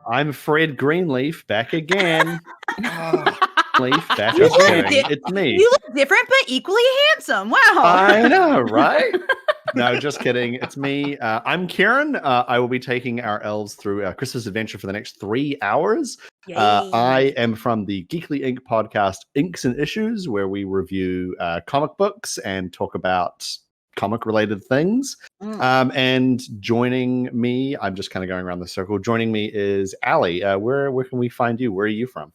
I'm Fred Greenleaf, back again. Leaf, back You again. look It's me. You look different, but equally handsome. Wow. I know, right? No, just kidding. It's me. I'm Kieran. I will be taking our elves through our Christmas adventure for the next 3 hours. I am from the Geekly Inc. podcast, Inks and Issues, where we review comic books and talk about comic-related things. And joining me, I'm just kind of going around the circle. Joining me is Allie. Where can we find you? Where are you from?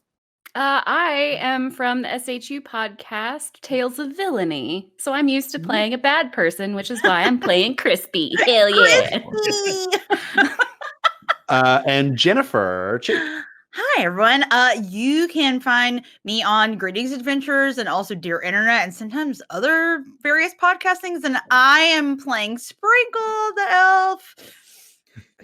I am from the SHU podcast, Tales of Villainy. So I'm used to playing a bad person, which is why I'm playing Crispy. Hell yeah. And Jennifer. Hi, everyone. You can find me on Greetings Adventures and also Dear Internet and sometimes other various podcastings. And I am playing Sprinkle the Elf,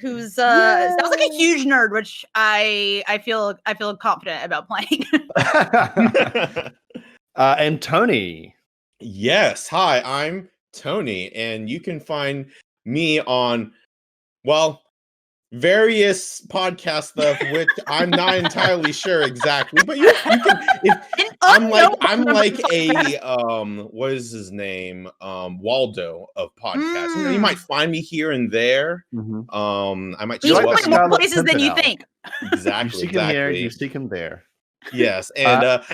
who's sounds like a huge nerd, which I feel confident about playing. And Tony. Yes. Hi, I'm Tony, and you can find me on, well, various podcast stuff, which I'm not entirely sure exactly, but you can. I'm like a what is his name? Waldo of podcasting. You might find me here and there. I might show up in more places than you think. Exactly. You seek him here, you seek him there. Yes, and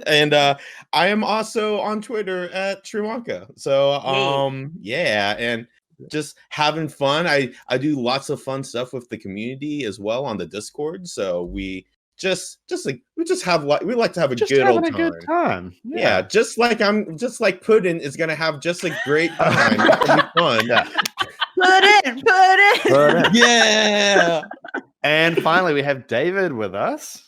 and I am also on Twitter at Truwanka. So yeah, and just having fun. I do lots of fun stuff with the community as well on the Discord. So we like to have a good time. Yeah, just like Puddin is gonna have just a great time. It's gonna be fun. Yeah. Put in. Yeah. And finally, we have David with us.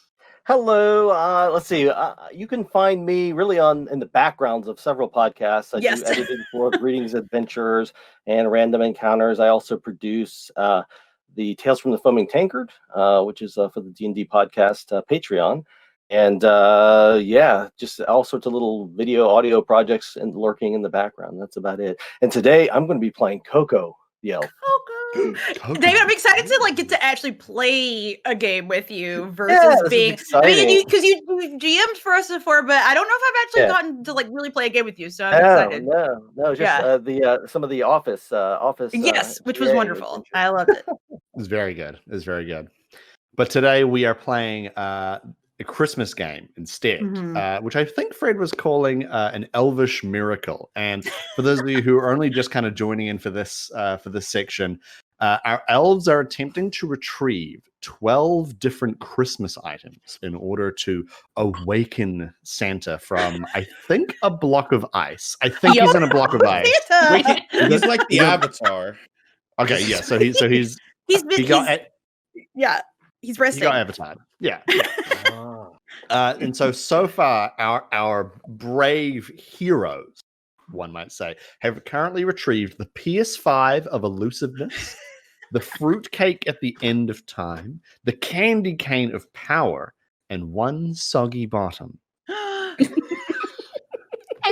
Hello. Let's see. You can find me really in the backgrounds of several podcasts. I do editing for Greetings Adventures and Random Encounters. I also produce the Tales from the Foaming Tankard, which is for the D&D podcast Patreon. And just all sorts of little video, audio projects and lurking in the background. That's about it. And today I'm going to be playing Coco the Elf. David, I'm excited to get to actually play a game with you versus being. I mean, because you GM'd for us before, but I don't know if I've actually gotten to really play a game with you. So I'm excited. No, just some of the Office. Yes, which was wonderful. I loved it. It was very good. But today we are playing a Christmas game instead, which I think Fred was calling an elvish miracle. And for those of you who are only just kind of joining in for this section, our elves are attempting to retrieve 12 different Christmas items in order to awaken Santa from, I think, a block of ice. I think he's in a block of ice. He's like the Avatar. Okay, yeah. So he's resting. He got Avatar. Yeah. And so far, our brave heroes, one might say, have currently retrieved the PS5 of elusiveness, the fruitcake at the end of time, the candy cane of power, and one soggy bottom.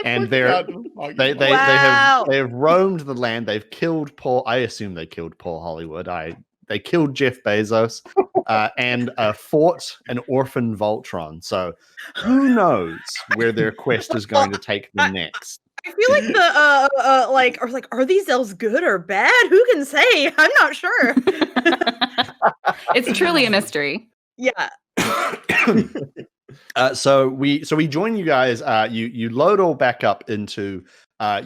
And they have roamed the land. They've killed Paul. I assume they killed Paul Hollywood. They killed Jeff Bezos and fought an orphan Voltron. So who knows where their quest is going to take them next? I feel like are these elves good or bad? Who can say? I'm not sure. It's truly a mystery. Yeah. So we join you guys. You load all back up into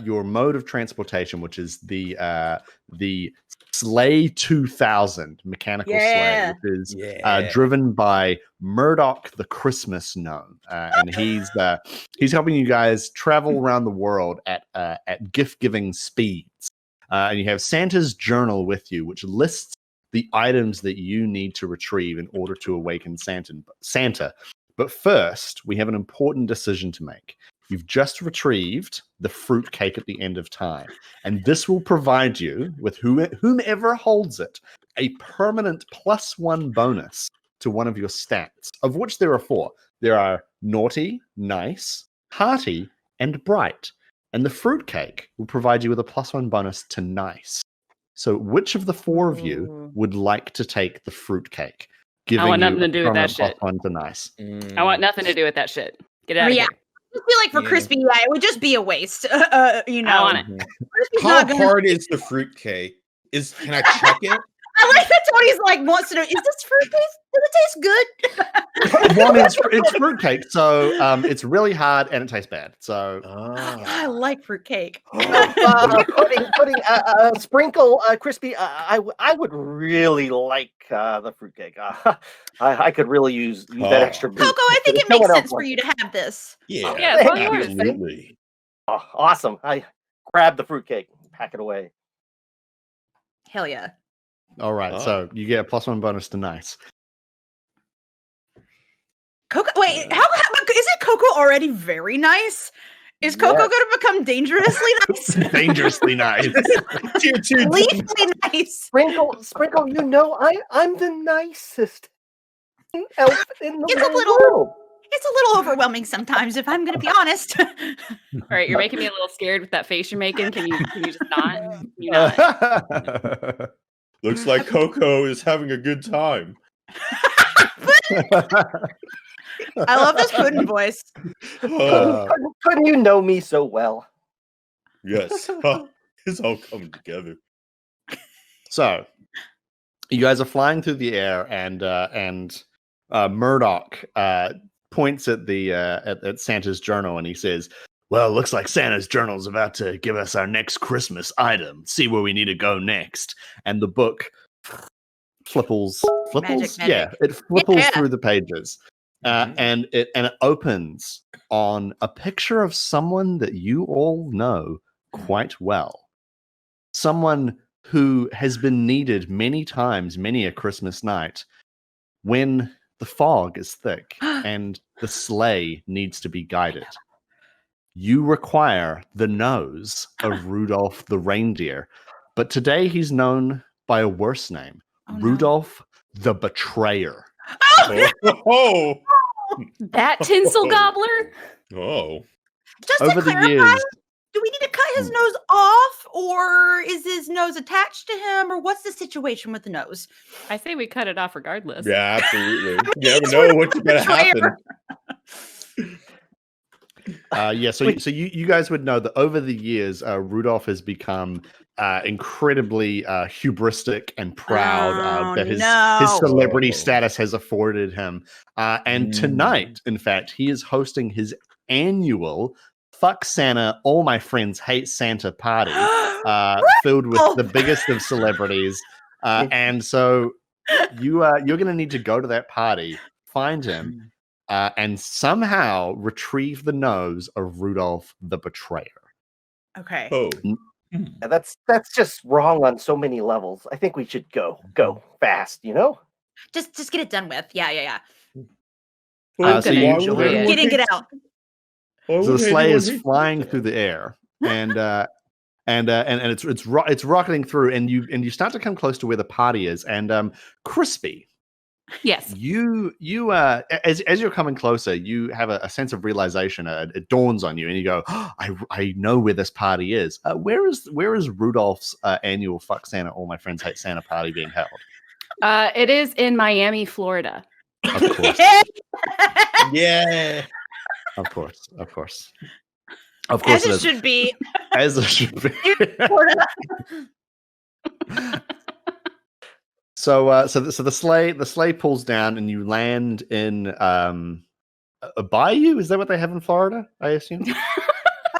your mode of transportation, which is the Sleigh 2000 mechanical sleigh, which is driven by Murdoch the Christmas Gnome, and he's helping you guys travel around the world at gift-giving speeds. And you have Santa's journal with you, which lists the items that you need to retrieve in order to awaken Santa. But first, we have an important decision to make. You've just retrieved the fruitcake at the end of time, and this will provide you with whomever holds it a permanent +1 bonus to one of your stats, of which there are 4. There are naughty, nice, hearty, and bright. And the fruitcake will provide you with a +1 bonus to nice. So which of the four of you would like to take the fruitcake? I want nothing to do with that shit. +1 to nice. I want nothing to do with that shit. Get out of here. I feel like for Crispy, it would just be a waste. I want it. How hard is the fruitcake? Can I check it? I like that Tony's like wants to know, is this fruitcake? Does it taste good? One is it's fruitcake, so it's really hard and it tastes bad. So I like fruitcake. Pudding, sprinkle, Crispy. I would really like the fruitcake. I could really use that extra. Coco, I think it makes sense for you to have this. Yeah, it's all yours. absolutely. Oh, awesome! I grab the fruitcake, pack it away. Hell yeah! All right, so you get a +1 bonus to nice. Coco, wait, how isn't Coco already very nice? Is Coco going to become dangerously nice? Dangerously nice. Lethally nice. Sprinkle. You know, I'm the nicest elf in the world. It's a little overwhelming sometimes, if I'm going to be honest. All right, you're making me a little scared with that face you're making. Can you just not? You not? Looks like Coco is having a good time. I love this pudding voice. Couldn't you know me so well? Yes. It's all coming together. So, you guys are flying through the air, and Murdoch points at the at Santa's journal, and he says, "Well, it looks like Santa's journal is about to give us our next Christmas item. See where we need to go next." And the book flipples. Magic. Yeah, it flipples through the pages, and it opens on a picture of someone that you all know quite well. Someone who has been needed many times, many a Christmas night, when the fog is thick and the sleigh needs to be guided. You require the nose of Rudolph the reindeer, but today he's known by a worse name, Rudolph the Betrayer. Oh, that tinsel gobbler? Oh. Just over to clarify, the years, do we need to cut his nose off, or is his nose attached to him, or what's the situation with the nose? I say we cut it off regardless. Yeah, absolutely. You never know what's going to happen. So you guys would know that over the years, Rudolph has become incredibly hubristic and proud that his celebrity status has afforded him. And tonight, in fact, he is hosting his annual Fuck Santa, All My Friends Hate Santa party, filled with the biggest of celebrities. And so you're going to need to go to that party, find him, and somehow retrieve the nose of Rudolph the Betrayer. Okay. Oh. Yeah, that's just wrong on so many levels. I think we should go fast, you know? Just get it done with. Yeah. So Get out. So the sleigh is flying through the air, and it's rocketing through, and you start to come close to where the party is, and Crispy. Yes. You as you're coming closer, you have a sense of realization. It dawns on you, and you go, I know where this party is. Where is Rudolph's annual Fuck Santa, All My Friends Hate Santa party being held? It is in Miami, Florida. Of course. Yeah. Of course. As it should be. As it should be. So the sleigh pulls down, and you land in a bayou. Is that what they have in Florida? I assume.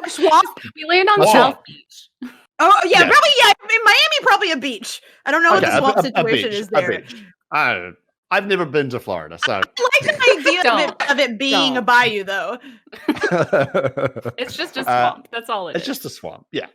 A swamp. We land on South Beach. Oh yeah, probably yeah. In Miami, probably a beach. I don't know what the swamp situation is there. I've never been to Florida, so I like the idea of it being a bayou, though. It's just a swamp. That's all it is. It's just a swamp. Yeah.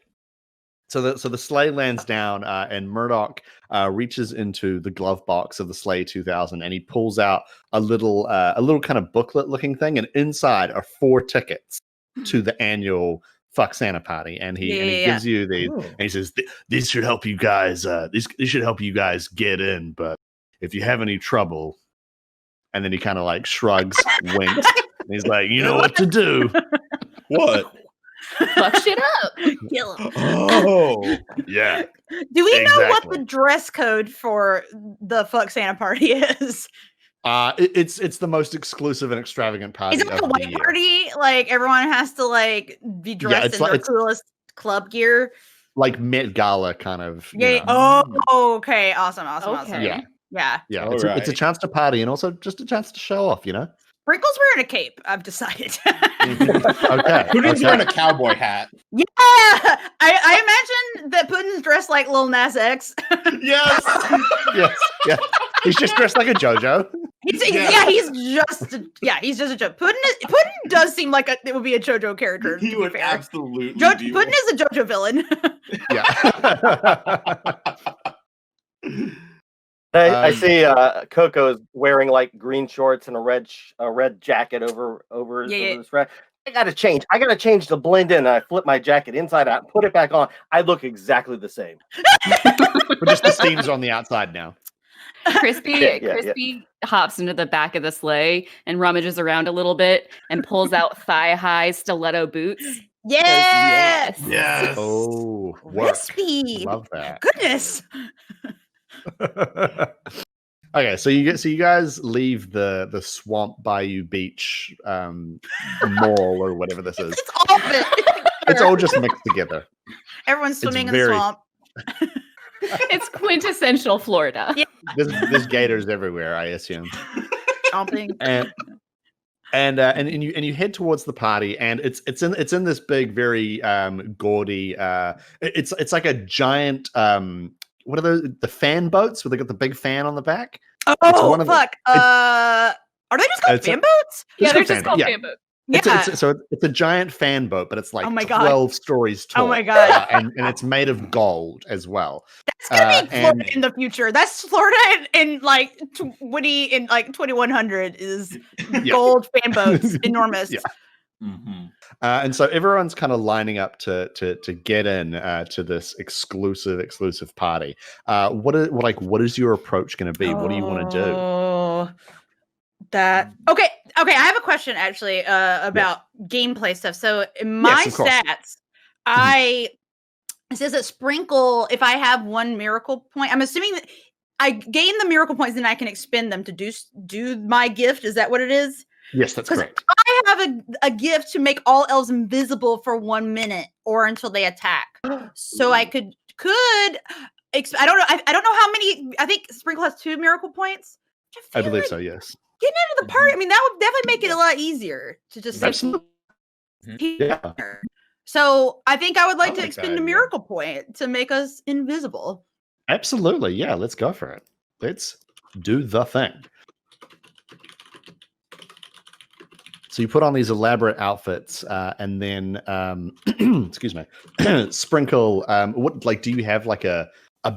So the sleigh lands down, and Murdoch reaches into the glove box of the Sleigh 2000, and he pulls out a little kind of booklet looking thing, and inside are 4 tickets to the annual Fuck Santa party, and he gives you these, and he says, "These should help you guys. These should help you guys get in, but if you have any trouble," and then he kind of like shrugs, winks, and he's like, "You know what to do." What? Fuck shit up. Kill him. Oh, Yeah. Do we know what the dress code for the Fuck Santa party is? It's the most exclusive and extravagant party. Is it like a white party? Like everyone has to like be dressed in their coolest club gear, like Met Gala kind of. Yeah. Oh, okay. Awesome. Okay. Yeah. It's a chance to party and also just a chance to show off. Sprinkle's wearing a cape. I've decided. Okay. Pudding's wearing a cowboy hat. Yeah. I imagine that Pudding's dressed like Lil Nas X. Yes. Yeah. He's just dressed like a JoJo. He's just a JoJo. Pudding does seem like it would be a JoJo character. He would absolutely. Pudding is a JoJo villain. Yeah. I see Coco is wearing like green shorts and a red jacket over this red. I gotta change to blend in. I flip my jacket inside out, put it back on. I look exactly the same. But just the seams on the outside now. Crispy hops into the back of the sleigh and rummages around a little bit and pulls out thigh-high stiletto boots. Yes. Oh, Crispy. Love that. Goodness. Okay, so you guys leave the Swamp Bayou Beach mall or whatever this is. It's all of it. It's all just mixed together. Everyone's swimming in the swamp. It's quintessential Florida. Yeah. There's gators everywhere, I assume. Chomping. And you head towards the party, and it's in this big, very gaudy. It's like a giant. What are those? The fan boats where they got the big fan on the back. Oh fuck! Are they just called fan boats? Yeah, they're just called fan boats. Yeah. It's a giant fan boat, but it's like 12 stories tall. Oh my god! And it's made of gold as well. That's gonna be Florida in the future. That's Florida in like 2100 is gold fan boats, enormous. Yeah. Mm-hmm. And so everyone's kind of lining up to get in to this exclusive party. What is your approach going to be? What do you want to do? Okay. I have a question actually about gameplay stuff. So in my stats, it says that Sprinkle, if I have one miracle point, I'm assuming that I gain the miracle points, then I can expend them to do my gift. Is that what it is? Yes, that's correct. I have a gift to make all elves invisible for 1 minute or until they attack. So I could I don't know. I don't know how many. I think Sprinkle has 2 miracle points. I believe so. Yes. Getting out of the party. I mean, that would definitely make it a lot easier to just yeah. So I think I would like to expend a miracle point to make us invisible. Absolutely. Yeah. Let's go for it. Let's do the thing. So you put on these elaborate outfits, and then, excuse me, Sprinkle. Do you have like a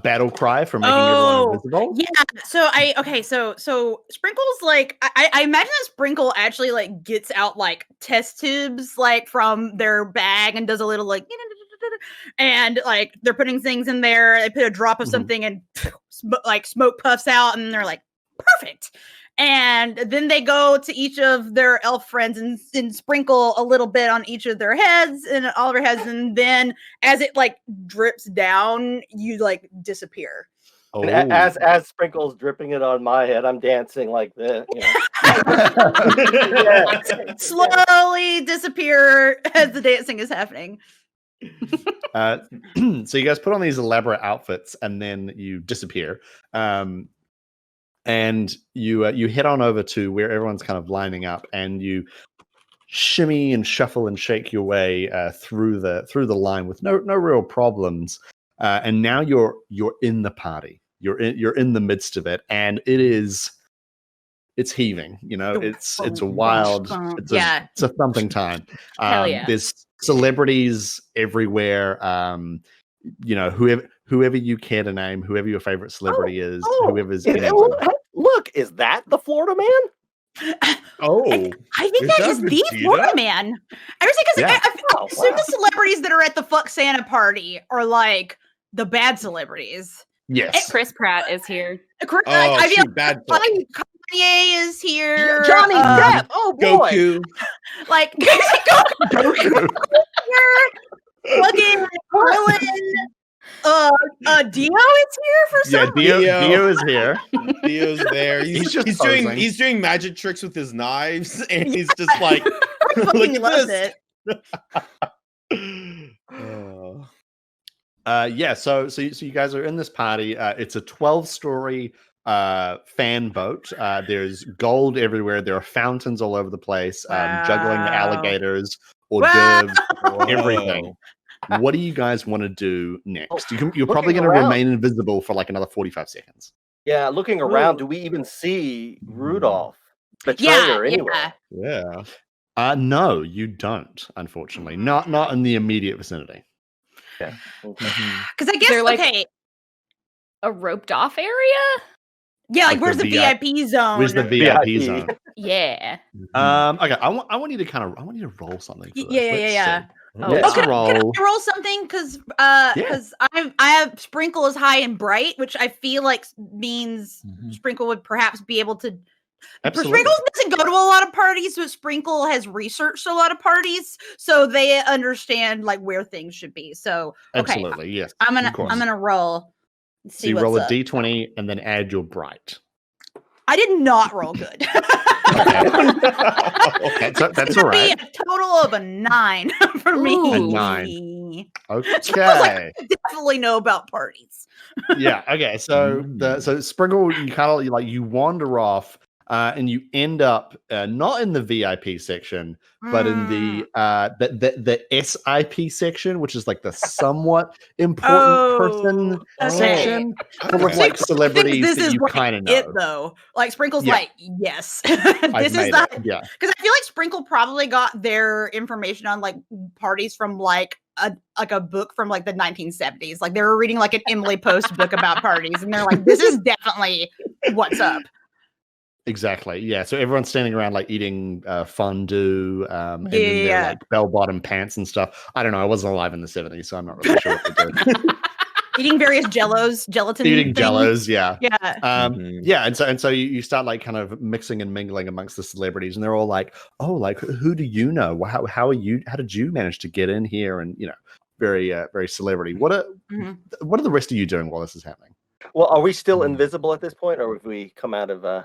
battle cry for making everyone invisible? Yeah. So Sprinkle's like, I imagine that Sprinkle actually like gets out like test tubes like from their bag and does a little like, and like they're putting things in there. They put a drop of something and like smoke puffs out, and they're like, perfect. And then they go to each of their elf friends and sprinkle a little bit on each of their heads and all of their heads. And then as it like drips down, you like disappear. Oh. As Sprinkle's dripping it on my head, I'm dancing like this. Slowly disappear as the dancing is happening. So you guys put on these elaborate outfits and then you disappear. And you head on over to where everyone's kind of lining up, and you shimmy and shuffle and shake your way through the line with no real problems. And now you're in the party. You're in the midst of it, and it's heaving. It's a wild. It's a thumping time. Hell yeah. There's celebrities everywhere. Whoever you care to name, whoever your favorite celebrity is, whoever's look, is that the Florida Man? I think that is the Florida Man. I was because I assume the celebrities that are at the Fuck Santa party are like the bad celebrities. Yes, Chris Pratt is here. Bad Kanye is here. Johnny Depp. Oh boy, Goku. Like Goku. Fucking Krillin. Dio is here for some reason. Dio is here. Dio's there. He's doing magic tricks with his knives, and he's just like, look at this. So you guys are in this party. It's a 12-story fan boat. There's gold everywhere. There are fountains all over the place. Juggling alligators, hors d'oeuvres, everything. What do you guys want to do next? You're probably going to remain invisible for like another 45 seconds. Yeah, looking around, do we even see Rudolph? Betrayer, anyway. Yeah. No, you don't, unfortunately. Not in the immediate vicinity. Yeah. Because I guess they're like a roped off area? Yeah, like where's the VIP zone? Where's the VIP zone? Yeah. Okay, I want you to roll something for this. Yeah. Let's roll. Can I roll something? Because I have Sprinkle is high and bright, which I feel like means Sprinkle would perhaps be able to. Absolutely. Sprinkle doesn't go to a lot of parties, but Sprinkle has researched a lot of parties, so they understand like where things should be. So absolutely, yes. I'm gonna roll. So you roll a d20 and then add your bright. I did not roll good. That's all right. Be a total of a 9 for me. A 9. Okay. I definitely know about parties. Yeah. Okay. So Sprinkle, you wander off, and you end up not in the VIP section, but in the SIP section, which is like the somewhat important person section, full of like celebrities that you kind of know. It though, like Sprinkle's like, yes, this is that. Yeah, because I feel like Sprinkle probably got their information on like parties from like a book from like the 1970s. Like they were reading like an Emily Post book about parties, and they're like, this is definitely what's up. Exactly. Yeah. So everyone's standing around like eating fondue, and then they're like bell-bottom pants and stuff. I don't know. I wasn't alive in the 70s, so I'm not really sure what they did. Eating various gelatin. Eating jellos, yeah. Yeah. And so you start like kind of mixing and mingling amongst the celebrities, and they're all like, "Oh, like who do you know? How are you? How did you manage to get in here?" And very very celebrity. What are the rest of you doing while this is happening? Well, are we still invisible at this point, or have we come out of?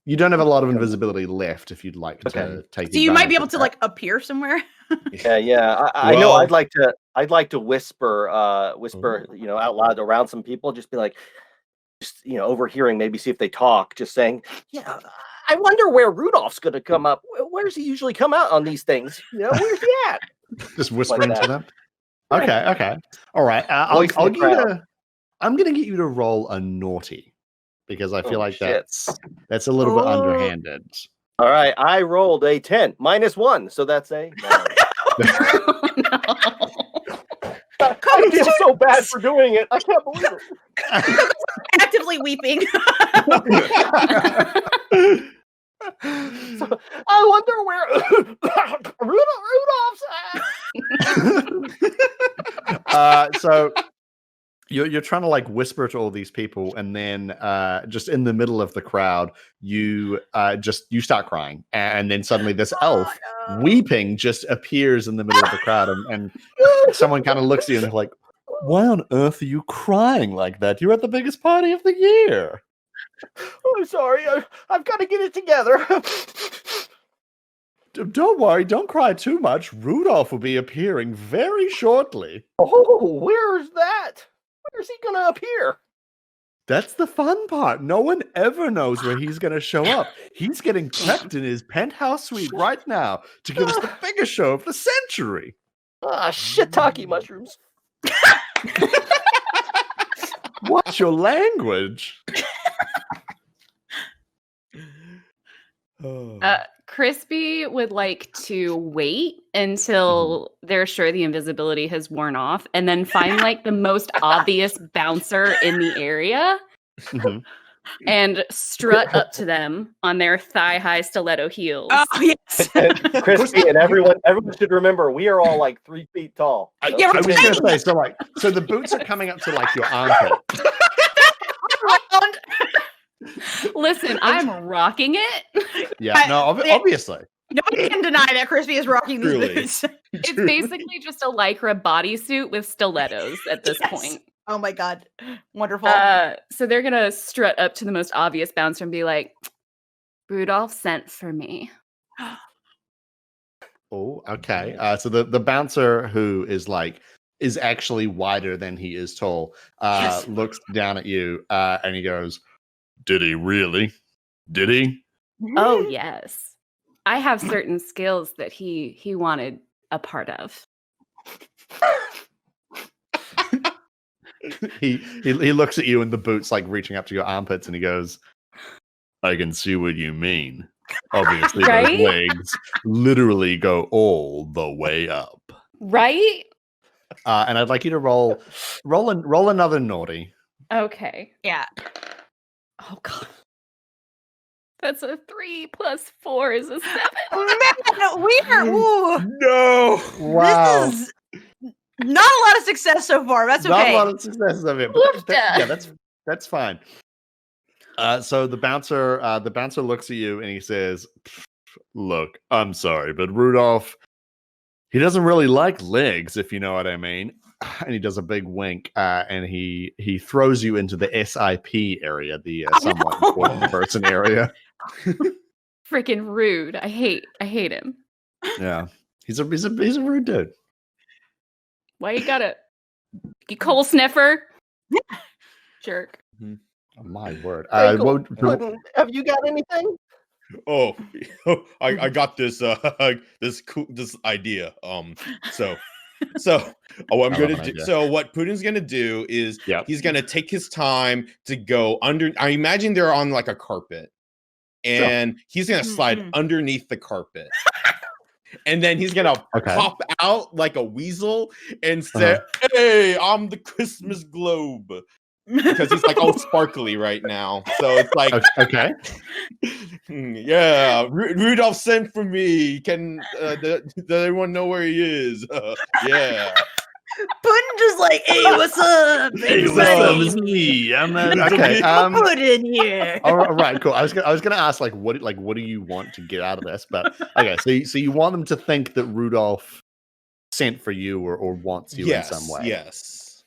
You don't have a lot of invisibility left if you'd like to take. So you might be able to like appear somewhere. Yeah. I know. I'd like to whisper, out loud around some people. Just be like, overhearing. Maybe see if they talk. Just saying, yeah. I wonder where Rudolph's going to come up. Where's he usually come out on these things? Where's he at? Just whispering to them. Okay. All right. I'm going to get you to roll a naughty. Because I feel like that's a little bit underhanded. All right, I rolled a 10 -1, so that's a 9. I feel so bad for doing it. I can't believe it. Actively weeping. So, I wonder where Rudolph's at. So you're trying to like whisper to all these people, and then just in the middle of the crowd, you start crying, and then suddenly this elf weeping just appears in the middle of the crowd, and someone kind of looks at you and they're like, "Why on earth are you crying like that? You're at the biggest party of the year." Oh, I'm sorry. I've got to get it together. Don't worry. Don't cry too much. Rudolph will be appearing very shortly. Oh, where's that? Where's he going to appear? That's the fun part. No one ever knows where he's going to show up. He's getting prepped in his penthouse suite right now to give us the biggest show of the century. Shiitake mushrooms. What's your language? Crispy would like to wait until they're sure the invisibility has worn off, and then find like the most obvious bouncer in the area and strut up to them on their thigh-high stiletto heels. Oh, yes. Crispy and everyone should remember, we are all like 3 feet tall. I was going to say, so the boots are coming up to like your armpit. Listen, I'm rocking it. Yeah, no, obviously. Nobody can deny that Crispy is rocking these boots. It's basically just a Lycra bodysuit with stilettos at this point. Oh my god. Wonderful. So they're gonna strut up to the most obvious bouncer and be like, Rudolph sent for me. Oh, okay. So the bouncer who is actually wider than he is tall, looks down at you and he goes, "Did he really? Did he?" Oh yes. I have certain skills that he wanted a part of. he looks at you and the boots like reaching up to your armpits and he goes, "I can see what you mean. Obviously, Right? those legs literally go all the way up." Right? And I'd like you to roll another naughty. Okay. Yeah. Oh god. That's a 3 plus 4 is a 7. Man, we are. Ooh, No. Wow. this is not a lot of success so far. That's Not okay. a lot of success of it. But that's fine. So the bouncer looks at you and he says, "Look, I'm sorry, but Rudolph, he doesn't really like legs, if you know what I mean." And he does a big wink, and he throws you into the SIP area, the somewhat important person area. Freaking rude. I hate him. Yeah, he's a rude dude. Why you gotta you coal sniffer? Jerk. Oh, my word. Puddin', have you got anything? Oh, I got this this idea. What Putin's gonna do is he's gonna take his time to go under. I imagine they're on like a carpet, and he's gonna slide underneath the carpet. And then he's gonna pop out like a weasel and say, "Hey, I'm the Christmas globe," because he's like all sparkly right now. So it's like, okay, yeah, Rudolph sent for me. Can does everyone know where he is? Yeah. Puddin' just like, "Hey, what's up? Hey, what's up? It's me. I'm okay. Puddin' here." All right, cool. I was gonna ask what do you want to get out of this? But okay, so you want them to think that Rudolph sent for you or wants you in some way. Yes.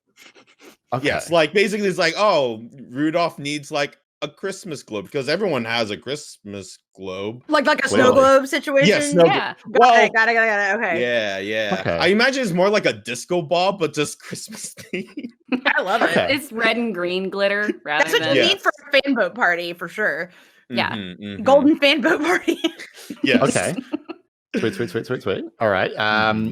Okay. Yes. Like basically, it's like, oh, Rudolph needs like a Christmas globe because everyone has a Christmas globe, like a snow globe situation. Yes. Yeah. Got it. Okay. Yeah. Okay. I imagine it's more like a disco ball, but just Christmas theme. I love it. It's red and green glitter rather That's what than you need for a fan boat party for sure. Yeah. Golden fan boat party. Yes. Okay. Sweet. All right.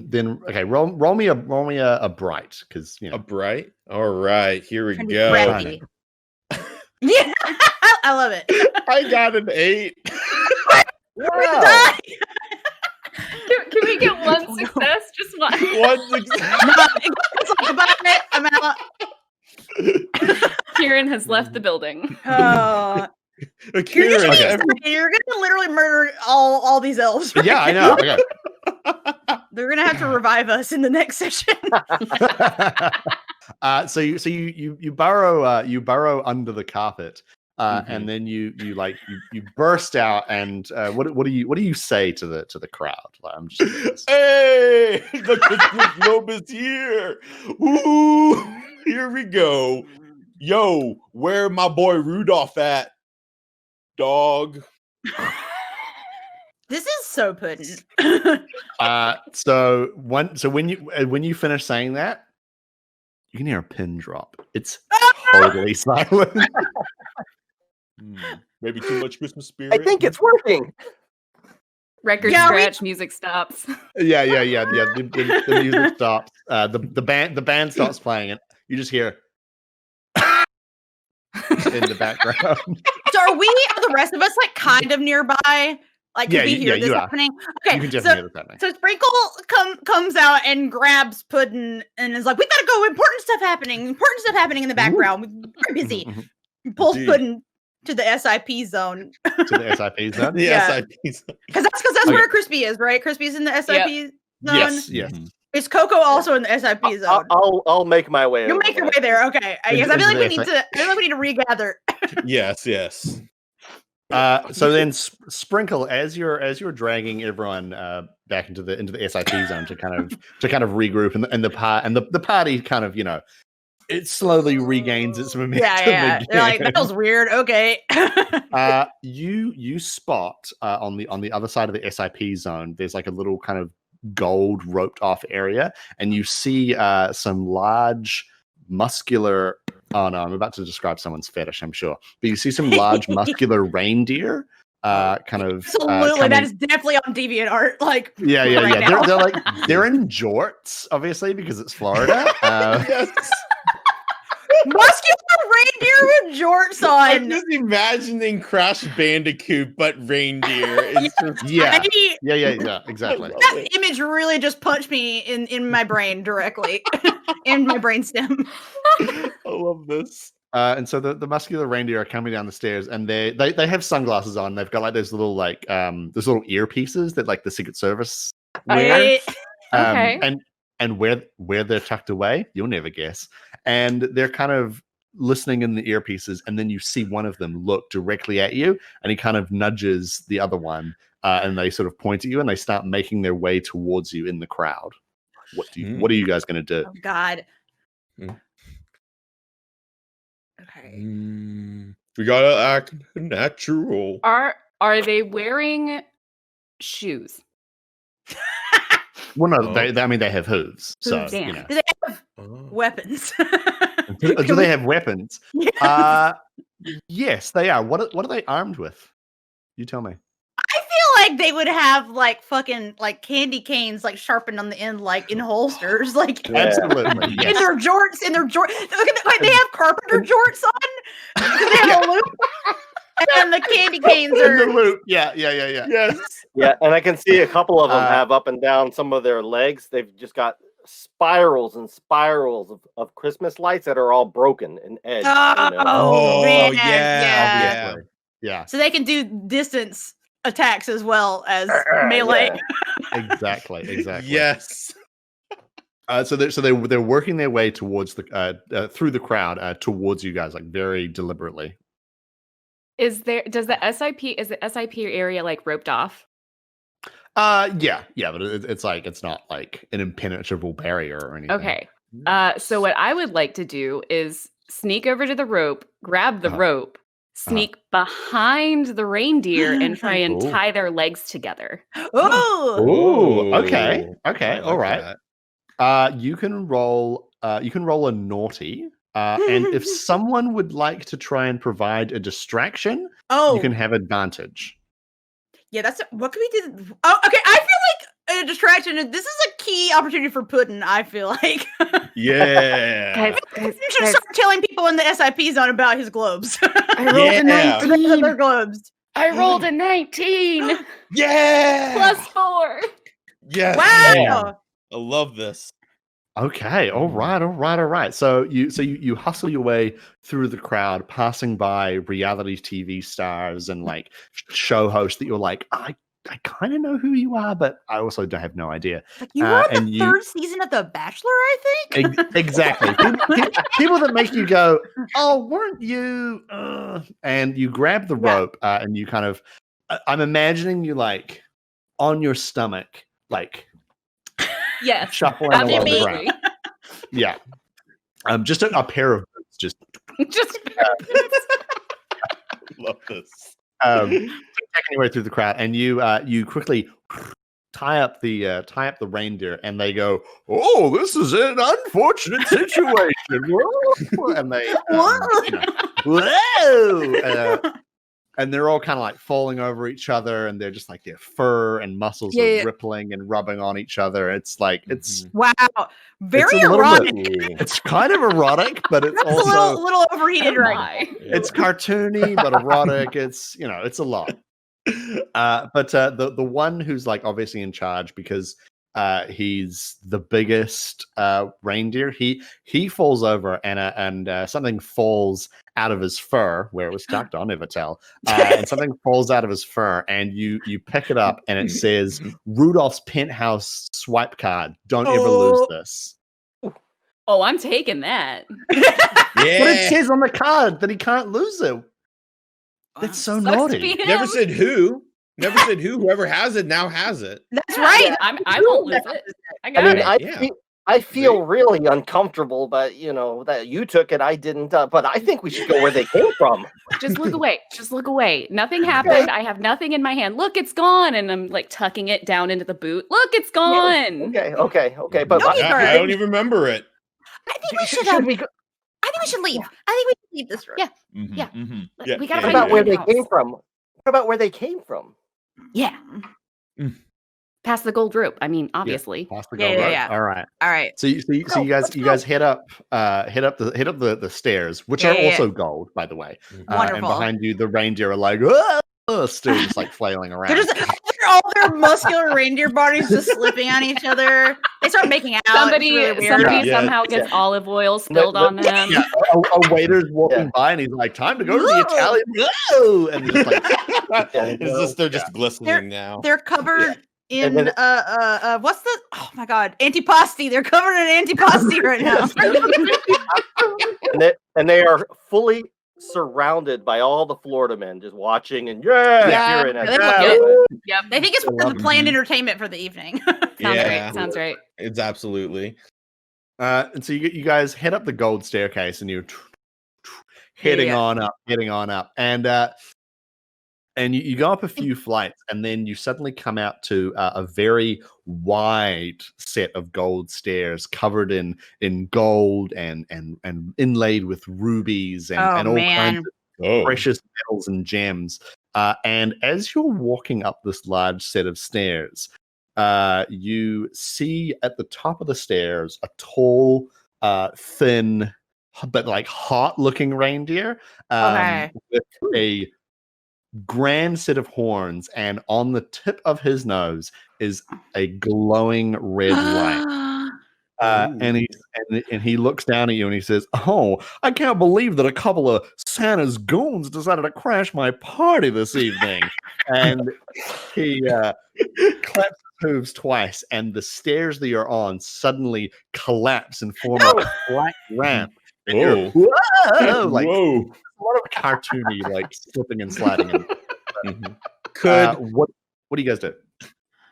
Then okay, roll me a bright because a bright. All right, here we go. Yeah, I love it. I got an 8. Wow. Can we get one success? Just one. One success. I'm out. Kieran has left the building. Kieran, you're gonna literally murder all these elves. Right? Yeah, I know. Okay. They're gonna have to revive us in the next session. So you burrow under the carpet, and then you burst out and what do you say to the crowd? Like, I'm just curious. Hey, the Christmas globe is here. Ooh, here we go. Yo, where my boy Rudolph at? Dog. This is so Puddin'. So when you finish saying that, you can hear a pin drop. It's totally silent. Maybe too much Christmas spirit. I think it's working. Record scratch, music stops. Yeah. The music stops. The band stops playing it. You just hear in the background. So are the rest of us like kind of nearby? Like, can we hear this happening? Okay, you can definitely hear this happening. So Sprinkle comes out and grabs Puddin' and is like, "We gotta go! Important stuff happening in the background. We're busy." Pulls Puddin' to the SIP zone. To the SIP zone? SIP zone. Because that's where Crispy is, right? Crispy's in the SIP zone? Yes. Is Coco also in the SIP zone? I'll make my way. You'll make your way there. Okay. I guess I feel like we need to regather. Yes. So then, Sprinkle, as you're dragging everyone back into the SIP zone to kind of regroup, and the party kind of It slowly regains its momentum. Yeah. Again. They're like, that was weird. Okay. You spot on the other side of the SIP zone, there's like a little kind of gold roped off area, and you see some large muscular. Oh no, I'm about to describe someone's fetish, I'm sure. But you see some large muscular reindeer. Kind of absolutely, that is definitely on DeviantArt. Like, yeah. They're in jorts, obviously, because it's Florida. Yes. Muscular reindeer with jorts on. I'm just imagining Crash Bandicoot, but reindeer. It's just, yeah, exactly. That image really just punched me in my brain directly, in my brainstem. I love this. And so the muscular reindeer are coming down the stairs, and they have sunglasses on. They've got like those little earpieces that like the Secret Service wear. Okay. And where they're tucked away, you'll never guess. And they're kind of listening in the earpieces, and then you see one of them look directly at you, and he kind of nudges the other one, and they sort of point at you, and they start making their way towards you in the crowd. What are you guys going to do? Oh God. Okay. We gotta act natural. Are they wearing shoes? Well, no, they have hooves. So Hooves, you know. Do they have weapons? Do they have weapons? Yes. Yes, they are. What are they armed with? You tell me. I feel like they would have like fucking like candy canes like sharpened on the end, like in holsters, like Absolutely. in Yes. their jorts. Look, they have carpenter jorts on. They have a loop, and the candy canes In the are. loop. Yeah. Yes. Yeah, and I can see a couple of them have up and down some of their legs. They've just got spirals and spirals of Christmas lights that are all broken and edged. Oh, man, yeah. Yeah. So they can do distance attacks as well as melee. Exactly. Yes. So they're working their way towards the through the crowd towards you guys, like very deliberately. Is the SIP area like roped off? Yeah, but it's like it's not like an impenetrable barrier or anything. Okay. So what I would like to do is sneak over to the rope, grab the rope, sneak behind the reindeer, and try and tie their legs together. Oh, okay, all right. That. You can roll a naughty. And if someone would like to try and provide a distraction, you can have advantage. Yeah, what can we do? Oh, okay. I feel like a distraction. This is a key opportunity for Puddin', I feel like. Yeah. You should start telling people in the SIP zone about his globes. I rolled a 19. Their globes. I rolled a 19. Yeah. +4. Yes. Wow. I love this. Okay, all right. So you hustle your way through the crowd, passing by reality TV stars and like show hosts that you're like, I kind of know who you are, but I also don't have no idea. Like you were on the third season of The Bachelor, I think. Exactly. People that make you go, oh, weren't you? And you grab the rope and you kind of, I'm imagining you like on your stomach, like. Yes. Shuffling along the ground. Yeah. Just a pair of boots. Just Love this. Taking your way through the crowd, and you quickly tie up the reindeer, and they go, "Oh, this is an unfortunate situation." And they, whoa. And they're all kind of like falling over each other, and they're just like their fur and muscles are rippling and rubbing on each other. It's like wow, very erotic. It's kind of erotic, but it's also a little overheated right now. It's cartoony but erotic. It's it's a lot. But the one who's like obviously in charge because he's the biggest reindeer. He falls over and something falls out of his fur where it was tucked. I'll never tell. And something falls out of his fur, and you pick it up, and it says Rudolph's Penthouse swipe card. Don't ever lose this. Oh, I'm taking that. But it says on the card that he can't lose it. That's so naughty. Never said who. Never said who. Whoever has it now has it. That's right. I won't lose it. I got it. I feel really uncomfortable, but that you took it, I didn't. But I think we should go where they came from. Just look away. Just look away. Nothing happened. I have nothing in my hand. Look, it's gone. And I'm like tucking it down into the boot. Look, it's gone. Okay. But I don't even remember it. I think we should. I think we should leave. I think we should leave this room. Yeah. We gotta What find about where they house. came from? What about where they came from? Yeah. Past the gold rope. I mean, obviously. Past the gold rope. Yeah. All right. So you guys head up the stairs, which are also gold, by the way. Wonderful. And behind you, the reindeer are like, still just like flailing around. All their muscular reindeer bodies just slipping on each other. They start making out. Somebody somehow gets olive oil spilled on them. Yeah, a waiter's walking by and he's like, "Time to go to the Italian." Whoa! And just like, they're just glistening now. They're covered in what's the antipasti. They're covered in antipasti right now. and they are fully surrounded by all the Florida men just watching and cheering. Yep. They think it's part of the planned entertainment for the evening. Sounds right. It's absolutely. And so you guys head up the gold staircase and you're heading on up. And you go up a few flights, and then you suddenly come out to a very wide set of gold stairs covered in gold and inlaid with rubies and all kinds of precious metals and gems. And as you're walking up this large set of stairs, you see at the top of the stairs a tall, thin, but like hot-looking reindeer with a grand set of horns, and on the tip of his nose is a glowing red light. And he looks down at you and he says, "Oh, I can't believe that a couple of Santa's goons decided to crash my party this evening." And he claps his hooves twice, and the stairs that you're on suddenly collapse and form a black ramp. And you're, whoa! Like, a lot of cartoony, like slipping and sliding. What do you guys do?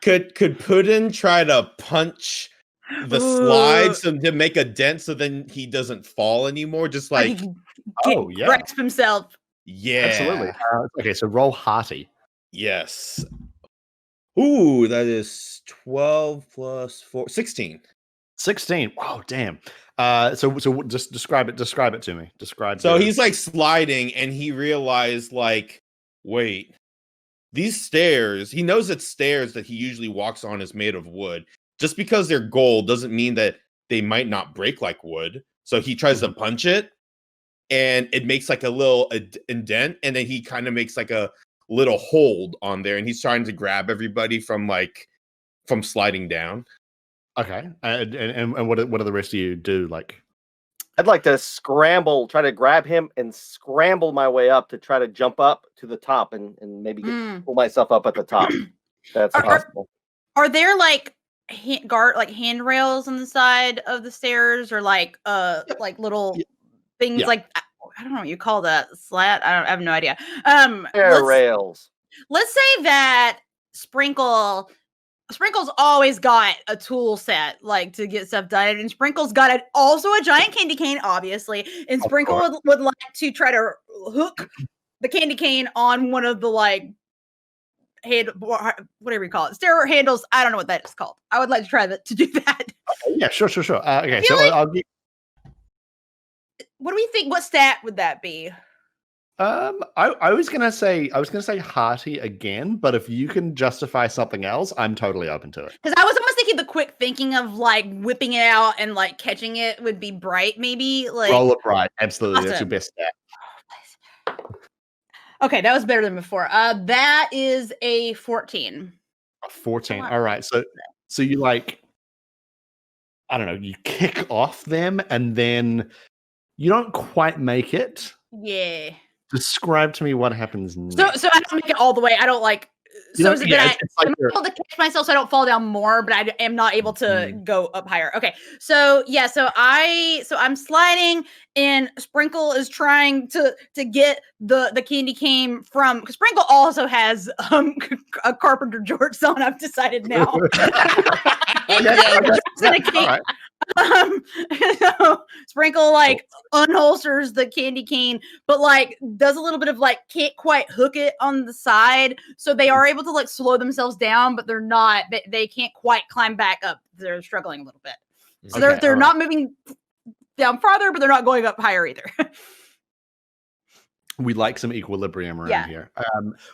Could Puddin try to punch the slides to make a dent so then he doesn't fall anymore? Just like grasp himself. Yeah, absolutely. Okay, so roll hearty. Yes. Ooh, that is 12 plus 4, 16. 16. Wow, damn. So just describe it to me. So he's like sliding and he realized like, wait, these stairs, he knows that stairs that he usually walks on is made of wood. Just because they're gold doesn't mean that they might not break like wood. So he tries to punch it and it makes like a little indent, and then he kind of makes like a little hold on there, and he's trying to grab everybody from sliding down. Okay. And what do the rest of you do? Like, I'd like to try to grab him and scramble my way up to try to jump up to the top and maybe pull myself up at the top. That's possible. Are there like handrails on the side of the stairs, or like little things like, I don't know what you call that, slat? I have no idea. Rails. Let's say that Sprinkle's always got a tool set, like, to get stuff done, and Sprinkle's got also a giant candy cane, obviously, and Sprinkle would like to try to hook the candy cane on one of the whatever you call it, stair handles. I don't know what that is called. I would like to try to do that. Yeah, sure. Okay, so I'll give. What do we think? What stat would that be? I was gonna say hearty again, but if you can justify something else, I'm totally open to it. Because I was almost thinking the quick thinking of like whipping it out and like catching it would be bright, maybe. Like, roll it bright, absolutely. Awesome. That's your best stat. Okay, that was better than before. That is a 14. A 14. All right, so you like, I don't know, you kick off them and then you don't quite make it. Yeah. Describe to me what happens next. So I don't make it all the way. I don't like. So is it that I'm able to catch myself so I don't fall down more, but I am not able to go up higher. Okay. So yeah. So I'm sliding, and Sprinkle is trying to get the candy cane from. Because Sprinkle also has a Carpenter George on. I've decided now. So Sprinkle like unholsters the candy cane, but like does a little bit of like can't quite hook it on the side, so they are able to like slow themselves down, but they're not. They can't quite climb back up. They're struggling a little bit. So they're not moving down farther, but they're not going up higher either. We like some equilibrium around here.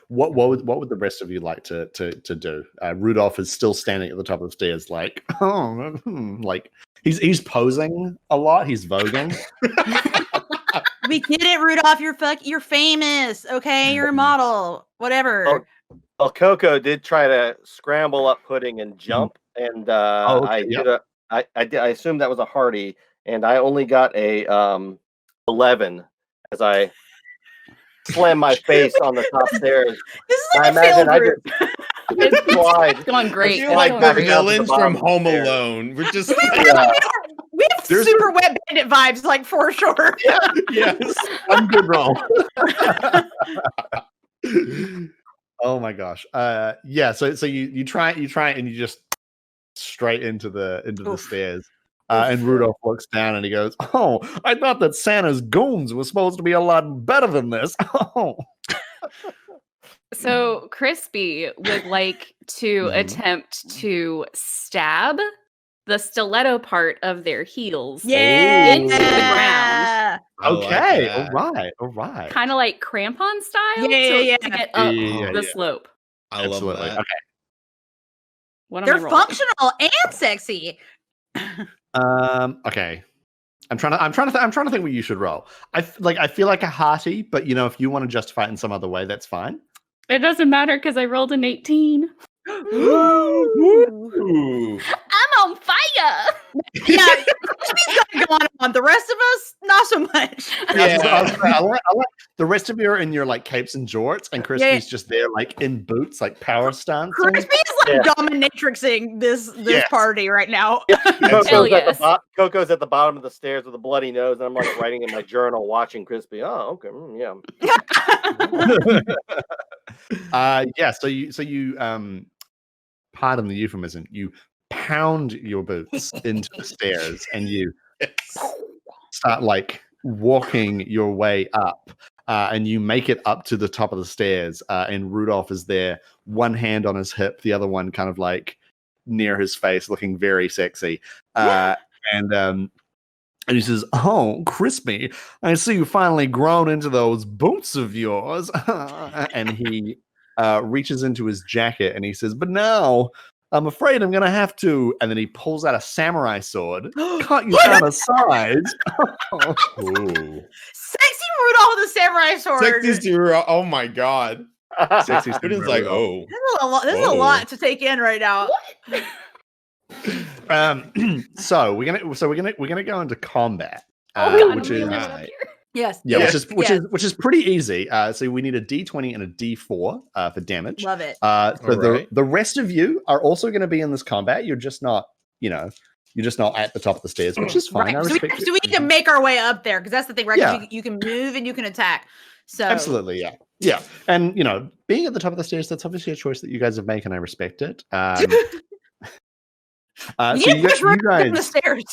What would the rest of you like to do? Rudolph is still standing at the top of the stairs, like like he's posing a lot. He's voguing. We get it, Rudolph. You're famous. Okay, you're a model. Whatever. Well, Coco did try to scramble up pudding and jump, and I assumed that was a hearty, and I only got a 11 as I slammed my face on the top stairs. This is like a fail group. It's going great. You're like the villains from Home Alone. We're just we have super Wet Bandit vibes, like for sure. Yes, I'm good roll. Oh my gosh. So you try and you just straight into the stairs. And Rudolph looks down and he goes, "Oh, I thought that Santa's goons were supposed to be a lot better than this." Oh. So Crispy would like to attempt to stab the stiletto part of their heels into the ground. Okay, all right. Kind of like crampon style. To get up the slope. I love that. Okay. They're functional and sexy. Okay. I'm trying to think what you should roll. I feel like a hearty, but if you want to justify it in some other way, that's fine. It doesn't matter because I rolled an 18. Ooh. I'm on fire. Yeah, he's got going on. The rest of us, not so much. I like the rest of you are in your like capes and jorts, and Crispy's just there like in boots, like power stance. Crispy's like dominatrixing this party right now. Coco's at the bottom of the stairs with a bloody nose, and I'm like writing in my journal, watching Crispy. Oh, okay, yeah. So you pardon the euphemism, you pound your boots into the stairs and you start like walking your way up, and you make it up to the top of the stairs, and Rudolph is there, one hand on his hip, the other one kind of like near his face, looking very sexy. And he says, "Oh, Crispy, I see you finally grown into those boots of yours." And he reaches into his jacket and he says, "But now I'm afraid I'm going to have to," and then he pulls out a samurai sword, cut you down a side. Sexy Rudolph with a samurai sword. Sexy Rudolph. Oh my god. Sexy Student's like, oh. This is a lot to take in right now. So we're gonna go into combat, which is which is pretty easy. So we need a D20 and a D4 for damage. Love it. So the rest of you are also going to be in this combat. You're just not, you're just not at the top of the stairs, which is fine. Right. So we need to make our way up there because that's the thing, right? Yeah. You can move and you can attack. So absolutely, yeah. And being at the top of the stairs, that's obviously a choice that you guys have made, and I respect it. So you guys, the stairs.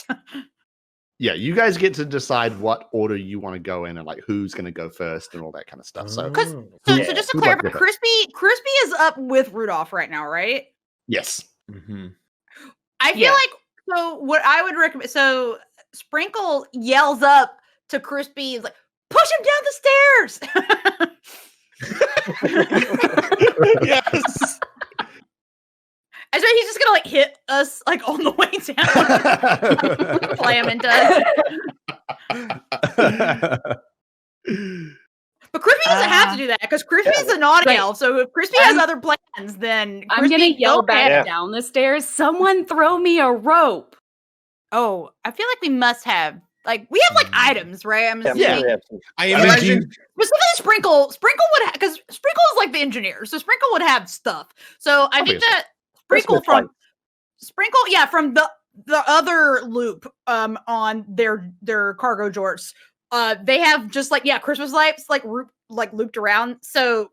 Yeah, you guys get to decide what order you want to go in and like who's going to go first and all that kind of stuff. So just to clarify, Crispy is up with Rudolph right now, right? Yes. Mm-hmm. I feel like what I would recommend. So Sprinkle yells up to Crispy, like, "Push him down the stairs!" Yes. I swear he's just gonna like hit us like on the way down. Slam does. But Crispy doesn't have to do that because Crispy's a naughty elf. So if Crispy has other plans, then I'm gonna yell back down the stairs. Someone throw me a rope. Oh, I feel like we must have we have items, right? I'm assuming. I imagine specifically Sprinkle would because Sprinkle is like the engineer, so Sprinkle would have stuff. So I think that Sprinkle from the other loop on their cargo jorts. They have just Christmas lights looped around. So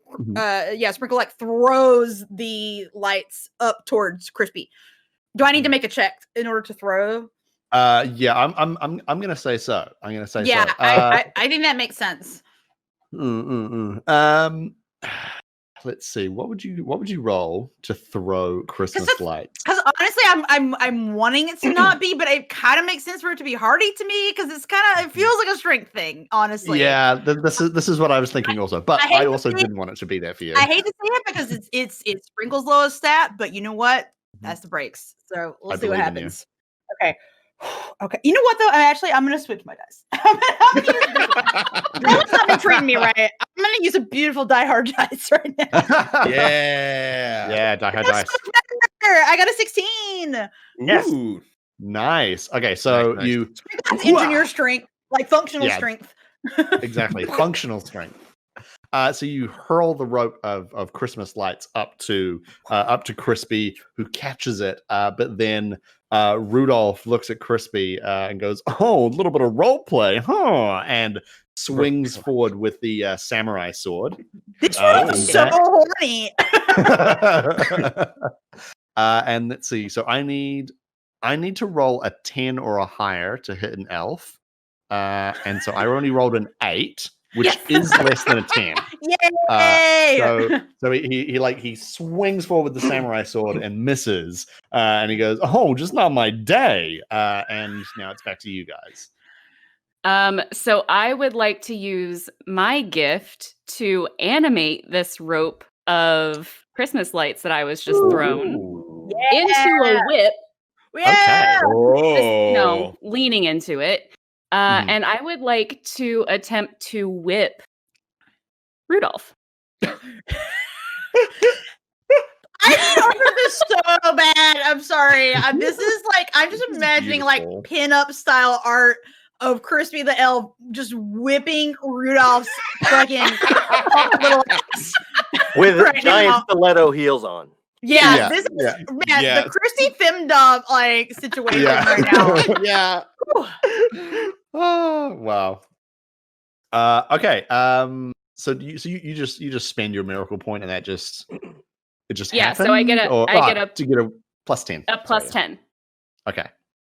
Sprinkle throws the lights up towards Crispy. Do I need to make a check in order to throw? Yeah, I'm gonna say so. I'm gonna say Yeah, so. I think that makes sense. Let's see. What would you roll to throw Christmas lights? Because honestly, I'm wanting it to not be, but it kind of makes sense for it to be hardy to me because it feels like a strength thing. Honestly, Yeah, this is what I was thinking also, but I also didn't want it to be there for you. I hate to say it because it's Sprinkle's lowest stat, but you know what? That's the breaks. So we'll see what happens. Okay. Okay. You know what though? I'm gonna switch my dice. That's not been treating me right. I'm gonna use a beautiful Die Hard dice right now. Yeah, Die Hard dice. I got a 16. Yes. Ooh. Nice. Okay, so nice. You engineer strength, like functional strength. Exactly. Functional strength. So you hurl the rope of Christmas lights up to Crispy, who catches it. But then Rudolph looks at Crispy and goes, "Oh, a little bit of role play, huh?" And swings forward with the samurai sword. This is so horny. And let's see. So I need to roll a 10 or a higher to hit an elf. And so I only rolled an 8. Which is less than a 10. Yay! So he swings forward with the samurai sword and misses. And he goes, "Oh, just not my day." And now it's back to you guys. So I would like to use my gift to animate this rope of Christmas lights that I was just thrown into a whip. Yeah! Okay. Just, leaning into it. And I would like to attempt to whip Rudolph. I remember this so bad. I'm sorry. This is like, I'm just imagining like pin-up style art of Crispy the Elf just whipping Rudolph's fucking little ass with giant stiletto heels on. Yeah, this is the Chrissy Femdom like situation right now. Yeah. Oh wow. Okay. So you just spend your miracle point, and it just happens? So I get a plus 10. A plus 10. Okay.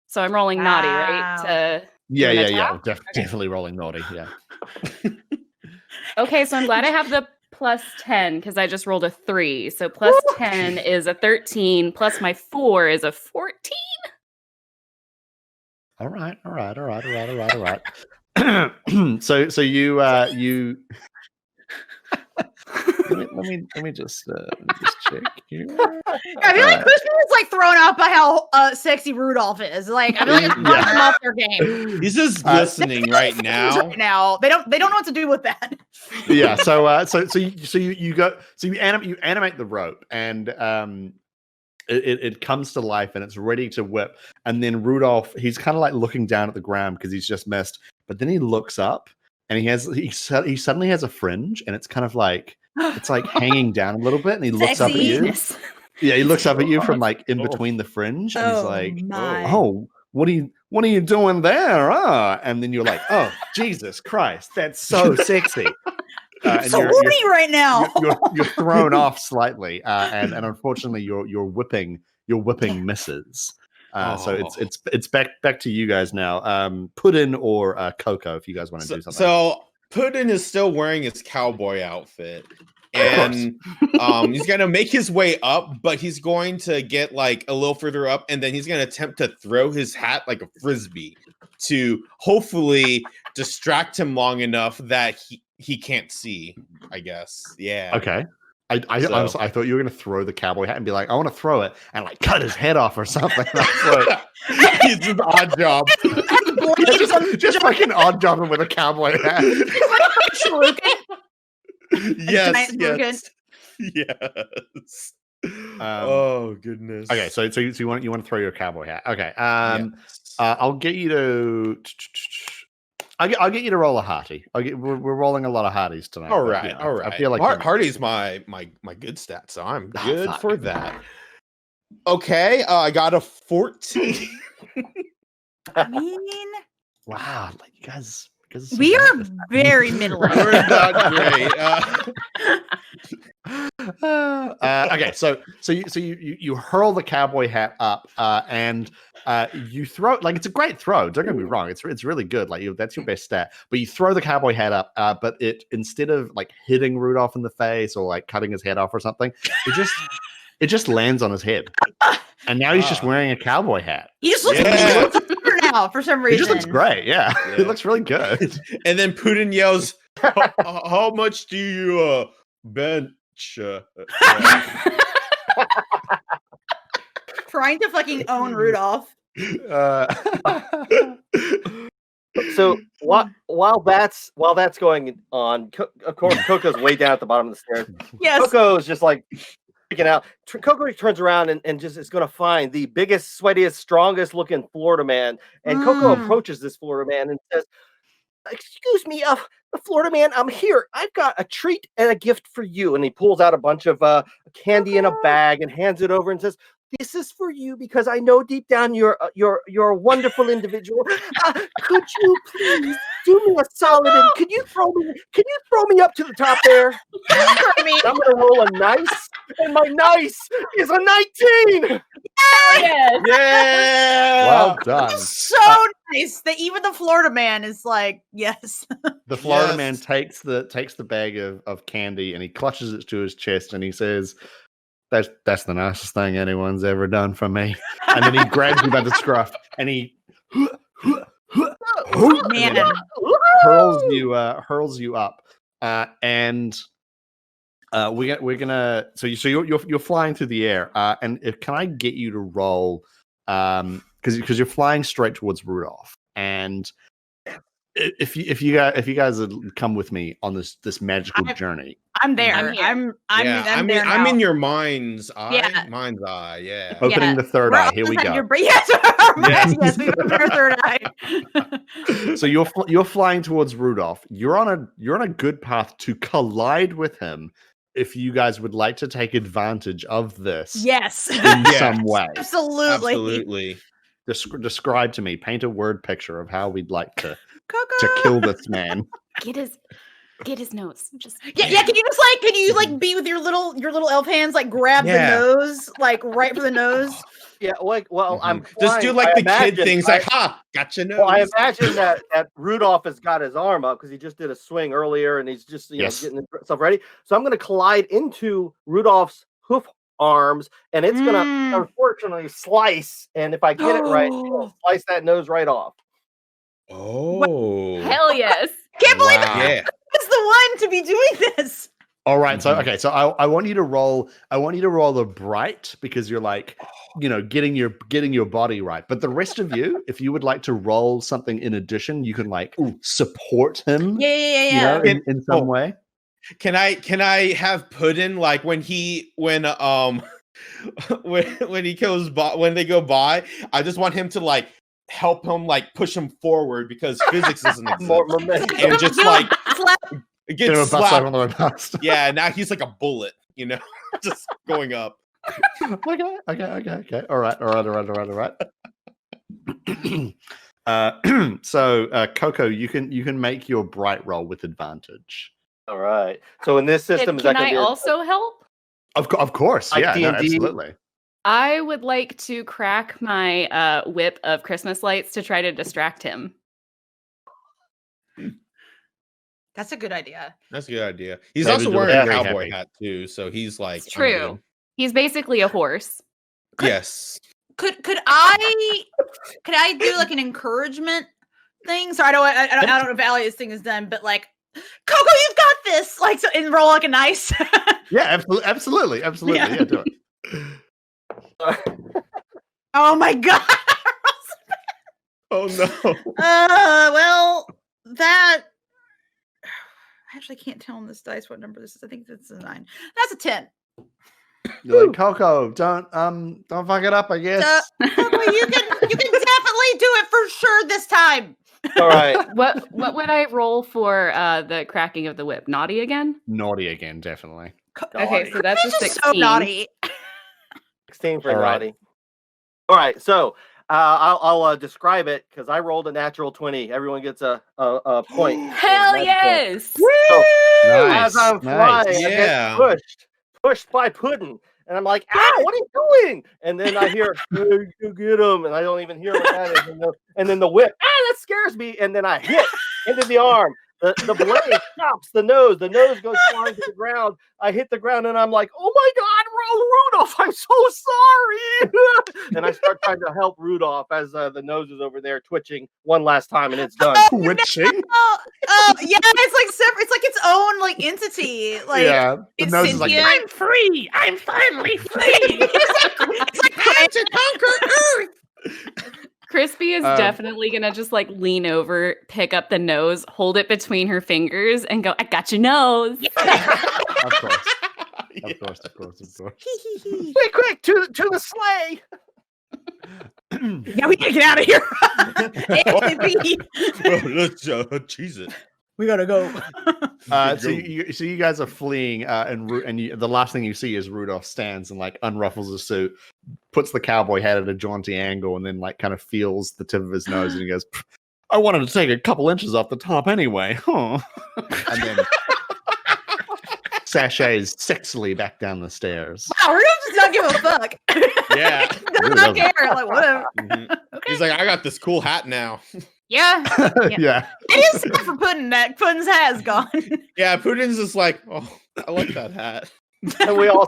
So I'm rolling naughty, right? Yeah. Definitely rolling naughty. Yeah. Okay, so I'm glad I have the plus 10 because I just rolled a 3. So plus 10 is a 13. Plus my 4 is a 14. All right. So you let me just check here. I feel like Crispy is like thrown off by how sexy Rudolph is. Like I feel like it's knocking them off their game. He's just listening right now. Right now, they don't know what to do with that. Yeah. So you animate the rope, and it comes to life, and it's ready to whip. And then Rudolph, he's kind of like looking down at the ground because he's just missed. But then he looks up, and he suddenly has a fringe, and it's kind of like it's like hanging down a little bit, and he looks up at you. Yeah, he looks up at you from like in between the fringe, and he's like, "Oh, what are you doing there?" And then you're like, "Oh, Jesus Christ, that's so sexy." And so horny right now. You're thrown off slightly, and unfortunately, your whipping misses. So it's back to you guys now. Puddin or Coco, if you guys want to do something. So Puddin is still wearing his cowboy outfit, and he's gonna make his way up, but he's going to get like a little further up, and then he's gonna attempt to throw his hat like a frisbee to hopefully distract him long enough that he can't see, I guess. Yeah. Okay. Honestly, I thought you were going to throw the cowboy hat and be like, "I want to throw it," and like cut his head off or something. He's just Odd Job. just like an Odd Job with a cowboy hat. Yes. Oh goodness. Okay, so you want to throw your cowboy hat? Okay. I'll get you to. I'll get you to roll a hearty. We're rolling a lot of hearties tonight. All right. I feel like hearty's my good stat, so I'm good for that. Okay, I got a 14. I mean, wow, like you guys we are very middle-aged. We're not great. Okay, so you hurl the cowboy hat up, and You throw like it's a great throw. Don't get me wrong; it's really good. Like that's your best stat. But you throw the cowboy hat up, but it instead of like hitting Rudolph in the face or like cutting his head off or something, it just lands on his head, and now he's just wearing a cowboy hat. He just looks better now for some reason. He just looks great. Yeah. It looks really good. And then Putin yells, "How much do you bench?" Trying to fucking own Rudolph. So while that's going on, of course, Coco's way down at the bottom of the stairs. Yes. Coco's just like freaking out. Coco turns around and just is going to find the biggest, sweatiest, strongest looking Florida man. And Coco approaches this Florida man and says, "Excuse me, the Florida man, I'm here. I've got a treat and a gift for you." And he pulls out a bunch of candy in a bag and hands it over and says, "This is for you because I know deep down you're a wonderful individual. Could you please do me a solid and could you throw me up to the top there? I'm gonna roll a nice, and my nice is a 19. Yes. Yeah. Well done. So nice that even the Florida man is like, yes. The Florida man takes the bag of candy and he clutches it to his chest and he says, That's the nicest thing anyone's ever done for me. And then he grabs you by the scruff and he hurls you up. And we're gonna so you're flying through the air. And can I get you to roll? Because you're flying straight towards Rudolph. And if you guys would come with me on this magical journey. I'm there. I'm there now. I'm in your mind's eye. Yeah. Mind's eye. Yeah. Opening the third eye. Here we go. Yes, we opened our third eye. So you're flying towards Rudolph. You're on a good path to collide with him. If you guys would like to take advantage of this, yes, in some way, absolutely. Describe to me. Paint a word picture of how we'd like to Coco. kill this man. Get his nose. Just yeah. Can you be with your little elf hands, like grab the nose, like right for the nose? Yeah, well, I'm just do like kid things, like got your nose. Well, I imagine that Rudolph has got his arm up because he just did a swing earlier and he's just getting himself ready. So I'm going to collide into Rudolph's hoof arms, and it's going to unfortunately slice. And if I get it right, it'll slice that nose right off. Oh, hell yes! Can't believe it's the one to be doing this. All right, so I want you to roll. I want you to roll a bright because you're like, getting your body right. But the rest of you, if you would like to roll something in addition, you can like support him. Yeah. In some way. Can I have Puddin like when he kills when they go by? I just want him to like help him like push him forward because physics doesn't exist, and just like. Get slapped. Yeah, now he's like a bullet, just going up. Okay. All right. So, Coco, you can make your bright roll with advantage. All right. So in this system, can I also help? Of course, like yeah, absolutely. I would like to crack my whip of Christmas lights to try to distract him. That's a good idea. He's also wearing a cowboy hat too, so he's like it's true. He's basically a horse. Yes. Could I do like an encouragement thing? So I don't know if Ali's thing is done, but like, Coco, you've got this. Like, so and roll like a nice. Yeah, absolutely. Yeah, do it. Oh my god. Oh no. Well, that. I actually can't tell on this dice what number this is. I think it's a 9. That's a 10. You're like, Coco, don't fuck it up, I guess. Coco, you can definitely do it for sure this time. All right. What would I roll for the cracking of the whip? Naughty again? Naughty again, definitely. Okay, so that's a 16. So naughty. 16 for naughty. All right, so I'll describe it because I rolled a natural 20. Everyone gets a point. Hell yes! So, Nice, as I'm flying, I yeah, get pushed by Puddin, And I'm like, what are you doing? And then I hear, hey, you get him. And I don't even hear what that is. And then the whip, that scares me. And then I hit into the arm. The blade stops the nose. The nose goes flying to the ground. I hit the ground and I'm like, oh my God, Rudolph, I'm so sorry. And I start trying to help Rudolph as the nose is over there twitching one last time and it's done. Twitching? Oh, yeah, it's like separate. It's like its own like entity. Like the nose is like, I'm free. I'm finally free. it's like time to conquer Earth. Crispy is definitely gonna just like lean over, pick up the nose, hold it between her fingers, and go, "I got your nose." Of course. Of course. Quick, to the sleigh. Yeah, we gotta get out of here. ASAP. Let's cheese it. We gotta go. So you guys are fleeing, and the last thing you see is Rudolph stands and like unruffles his suit, puts the cowboy hat at a jaunty angle, and then like kind of feels the tip of his nose, and he goes, "I wanted to take a couple inches off the top anyway, huh?" And then sachets sexily back down the stairs. Wow, Rudolph does not give a fuck. Yeah, does not care. Like whatever. Mm-hmm. Okay. He's like, I got this cool hat now. Yeah. Yeah. It is time for Puddin'. That Puddin's hat is gone. Yeah, Putin's just like, oh, I like that hat. And we all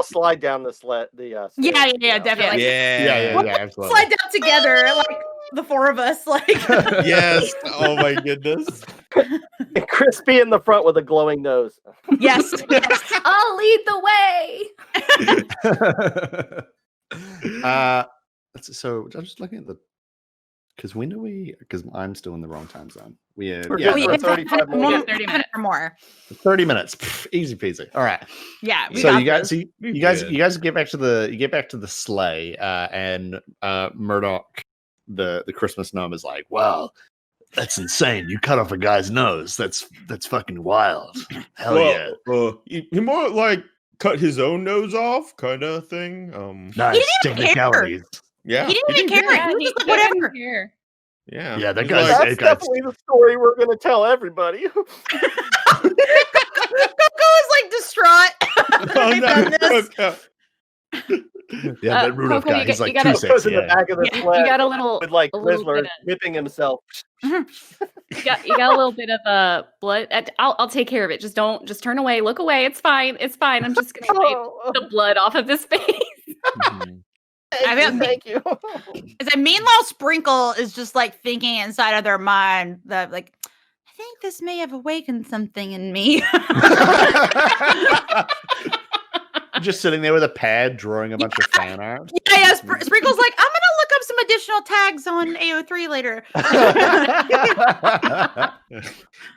slide down the sled. Yeah, definitely. Yeah, Absolutely. Slide down together, like the four of us. Like yes. Oh my goodness. And Crispy in the front with a glowing nose. yes. I'll lead the way. So I'm just looking at because when do we? Because I'm still in the wrong time zone. We're 35 more. 30 minutes or more. 30 minutes. Pff, easy peasy. All right. Yeah. So you guys get back to the sleigh, and Murdoch, the Christmas gnome, is like, "Well, that's insane. You cut off a guy's nose. That's fucking wild. Hell yeah." He more like cut his own nose off, kind of thing. Nice technicalities. Yeah, he didn't even care. He was just like, whatever. Yeah, that he's guy's. That's definitely the story we're going to tell everybody. Coco is like distraught. They've done this. Yeah, that Rudolph Coco, guy. He's like gotta- too Goes sexy. in the back of the sled You got a little with like a little Rizzler bit of- whipping himself. you got a little bit of blood. I'll take care of it. Just turn away. Look away. It's fine. I'm just gonna wipe the blood off of his face. Thank you. It's a meanwhile, Sprinkle is just like thinking inside of their mind that like, I think this may have awakened something in me. Just sitting there with a pad, drawing a bunch of fan art. Yeah. Sprinkle's like, I'm gonna look up some additional tags on AO3 later.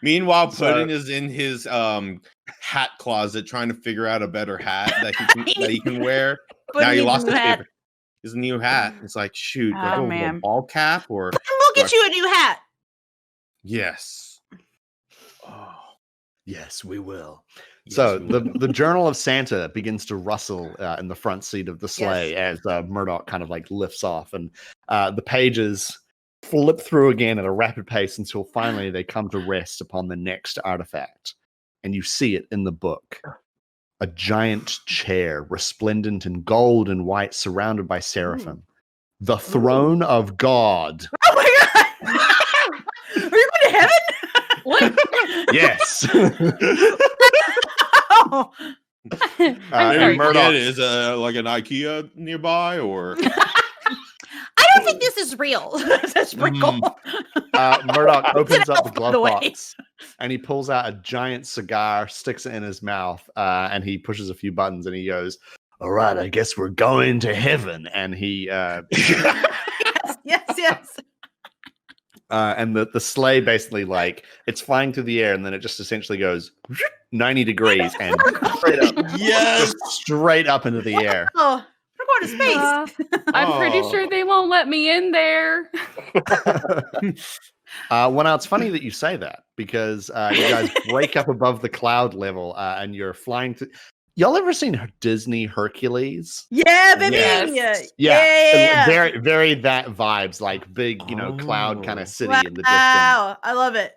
Meanwhile, Puddin is in his hat closet trying to figure out a better hat that he can wear. Now he lost his new hat. It's like, shoot, like a ball cap or We'll get you a new hat. yes. Oh, yes, we will. So the Journal of Santa begins to rustle in the front seat of the sleigh as Murdoch kind of like lifts off, and the pages flip through again at a rapid pace until finally they come to rest upon the next artifact, and you see it in the book. A giant chair, resplendent in gold and white, surrounded by seraphim. The throne of God. Oh my god! Are you going to heaven? What? Yes. Oh. Murdoch is like an IKEA nearby, or I don't think this is real. Sprinkle. Murdoch opens up the glove the way. box and he pulls out a giant cigar, sticks it in his mouth, and he pushes a few buttons and he goes, "All right, I guess we're going to heaven." And he yes. And the sleigh basically like it's flying through the air and then it just essentially goes 90 degrees and straight up. yes, straight up into the air. Oh, we're going to space. I'm pretty sure they won't let me in there. Well, now it's funny that you say that because you guys break up above the cloud level and you're flying to. Y'all ever seen Disney Hercules? Yeah, baby. Yes. Yeah. Very, very that vibes, like big, cloud kind of city in the distance. Wow, I love it.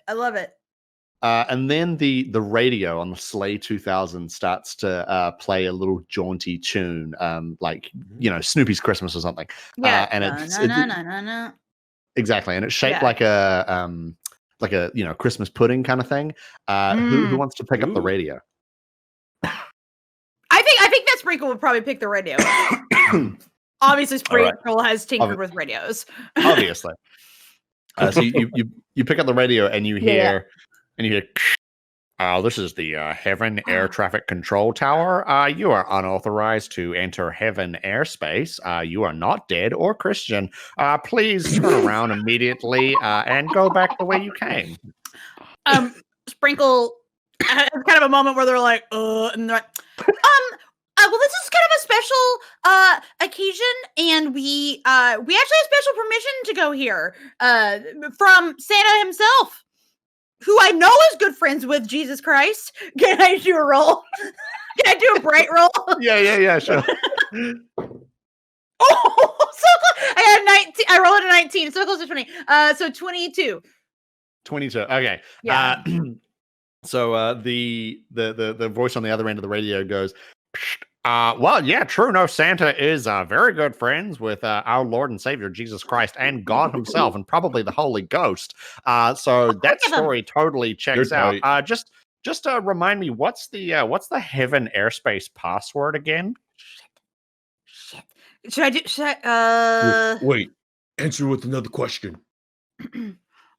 And then the radio on the Sleigh 2000 starts to play a little jaunty tune, like Snoopy's Christmas or something. Yeah, and it's exactly, and it's shaped like a Christmas pudding kind of thing. Who wants to pick up the radio? I think that Sprinkle would probably pick the radio. Obviously, Sprinkle has tinkered with radios. Obviously. So you pick up the radio and you hear this is the Heaven Air Traffic Control Tower. You are unauthorized to enter Heaven airspace. You are not dead or Christian. Please turn around immediately and go back the way you came. Sprinkle has kind of a moment where they're like, and they're like, well, this is kind of a special occasion, and we actually have special permission to go here from Santa himself, who I know is good friends with Jesus Christ. Can I do a roll? Can I do a bright roll? Yeah, sure. Oh, so close. I had 19. I rolled a 19. So close to 20. So 22. 22. Okay. Yeah. So the voice on the other end of the radio goes, well, yeah, true. No, Santa is very good friends with our Lord and Savior Jesus Christ and God Himself, and probably the Holy Ghost. So that story totally checks out. Just remind me, what's the Heaven airspace password again? Shit. Should I? Wait. Answer with another question.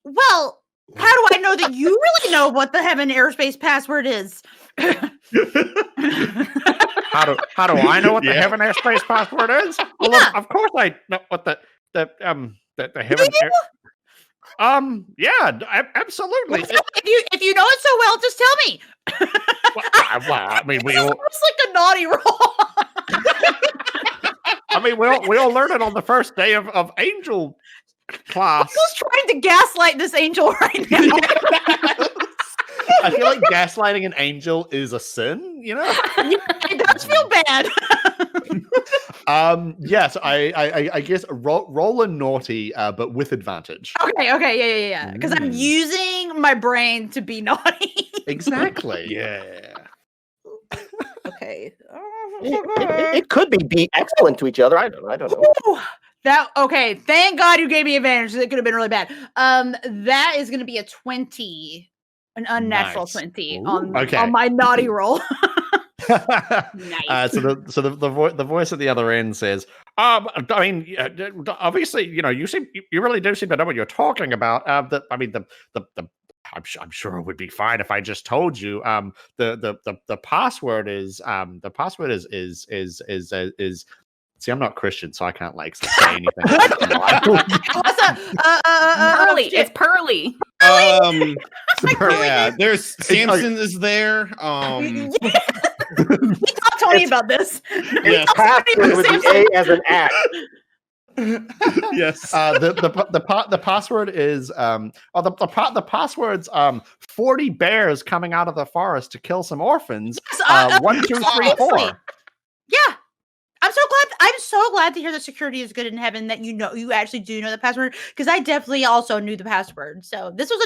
Well, how do I know that you really know what the Heaven airspace password is? How do I know what the Heaven airspace password is? Well, of course I know what the Heaven. Absolutely. Well, if you know it so well, just tell me. Well, I mean, we all. It's like a naughty roll. I mean, we all learned it on the first day of angel class. Who's trying to gaslight this angel right now? I feel like gaslighting an angel is a sin, It does feel bad. Yes, I guess roll a naughty, but with advantage. Okay, yeah. Because I'm using my brain to be naughty. Exactly. Yeah. Okay. It could be excellent to each other. I don't know. Ooh, thank God you gave me advantage. It could have been really bad. That is going to be a 20. An unnatural 20 on my naughty roll. Nice. So the voice at the other end says, I mean, obviously, you really do seem to know what you're talking about. I'm sure it would be fine if I just told you. The password is See, I'm not Christian, so I can't say anything. What's up? Pearly. It's Pearly. Yeah, there's Samson is there. We talked Tony about this. Yes, password with the A as an act. Yes. The password is the password's 40 bears coming out of the forest to kill some orphans. 1, 2, 3, 4. Yeah. I'm so glad to hear the security is good in heaven, that you actually do know the password, because I definitely also knew the password. So this was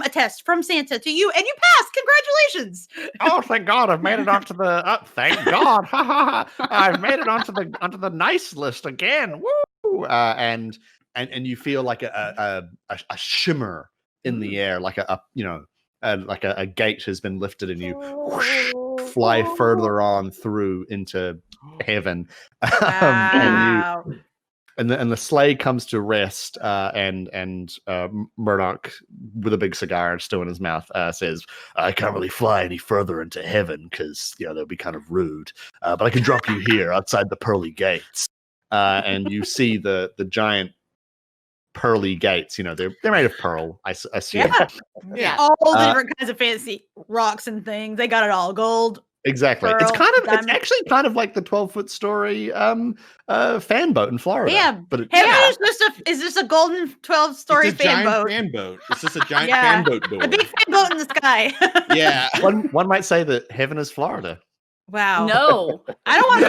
a test from Santa to you, and you passed. Congratulations. Oh, thank God, I've made it onto the thank God. I've made it onto the nice list again. Woo! And you feel like a shimmer in the air, like a gate has been lifted, and you whoosh, fly further on through into heaven. Wow. And the sleigh comes to rest, and Murdoch, with a big cigar still in his mouth, says, "I can't really fly any further into heaven because that'll be kind of rude. But I can drop you here outside the pearly gates." And you see the giant pearly gates. They're made of pearl, I assume. Yeah. All different kinds of fancy rocks and things. They got it all. Gold. Exactly. Pearl, It's actually kind of like the 12-foot story fan boat in Florida. Yeah. But is this a golden 12-story fan boat? Fan boat. It's just a giant fan boat. A big fan boat in the sky. Yeah. One might say that heaven is Florida. Wow. No. I don't want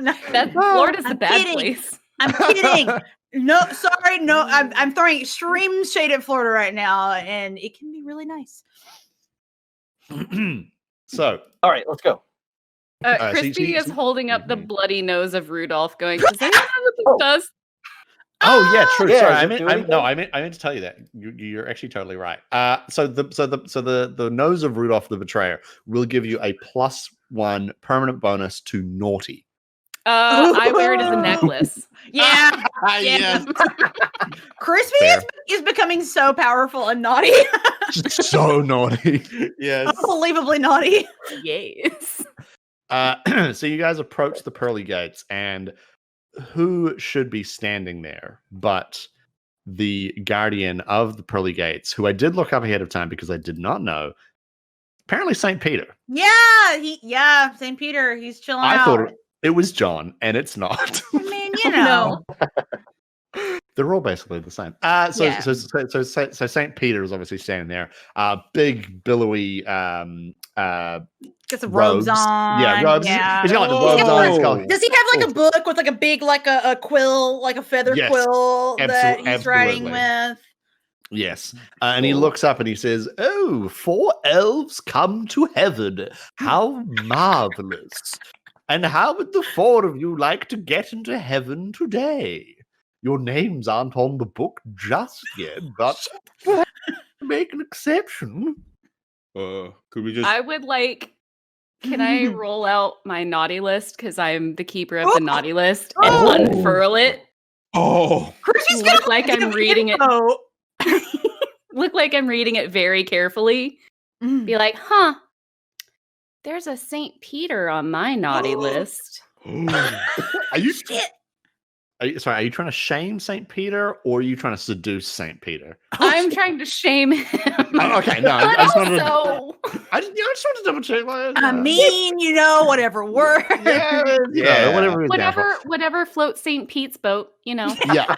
to go. Florida's the bad place. I'm kidding. No, sorry, no. I'm throwing extreme shade at Florida right now, and it can be really nice. So, all right, let's go. Crispy is holding up the bloody nose of Rudolph, going, "Does anyone know what this does?" Oh yeah, true. Yeah, Sorry, I meant to tell you that. You're actually totally right. So the nose of Rudolph the Betrayer will give you a +1 permanent bonus to naughty. I wear it as a necklace. Yeah, Yes. Crispy is becoming so powerful and naughty. So naughty. Yes. Unbelievably naughty. Yes. So you guys approach the pearly gates, and who should be standing there but the guardian of the pearly gates, who I did look up ahead of time because I did not know. Apparently, St. Peter. Yeah, St. Peter. He's chilling out. I thought it was John, and it's not. I mean, you know. They're all basically the same. So St. Peter is obviously standing there. Big, billowy Get some robes on. Yeah, robes. Yeah. He's got like the robes on. Does he have like a book with like a big, like a quill, like a feather quill that he's writing with? Yes. And he looks up and he says, "Oh, 4 elves come to heaven. How marvelous. And how would the 4 of you like to get into heaven today? Your names aren't on the book just yet, but make an exception." Could we just? I would like. Can I roll out my naughty list because I'm the keeper of the naughty list and unfurl it? Look like I'm reading it. Look like I'm reading it very carefully. Be like, huh? There's a St. Peter on my naughty list. Are you? Are you trying to shame St. Peter, or are you trying to seduce St. Peter? I'm trying to shame him. Okay, no. I just wanted to double check. I mean, whatever works. Whatever floats St. Pete's boat, Yeah.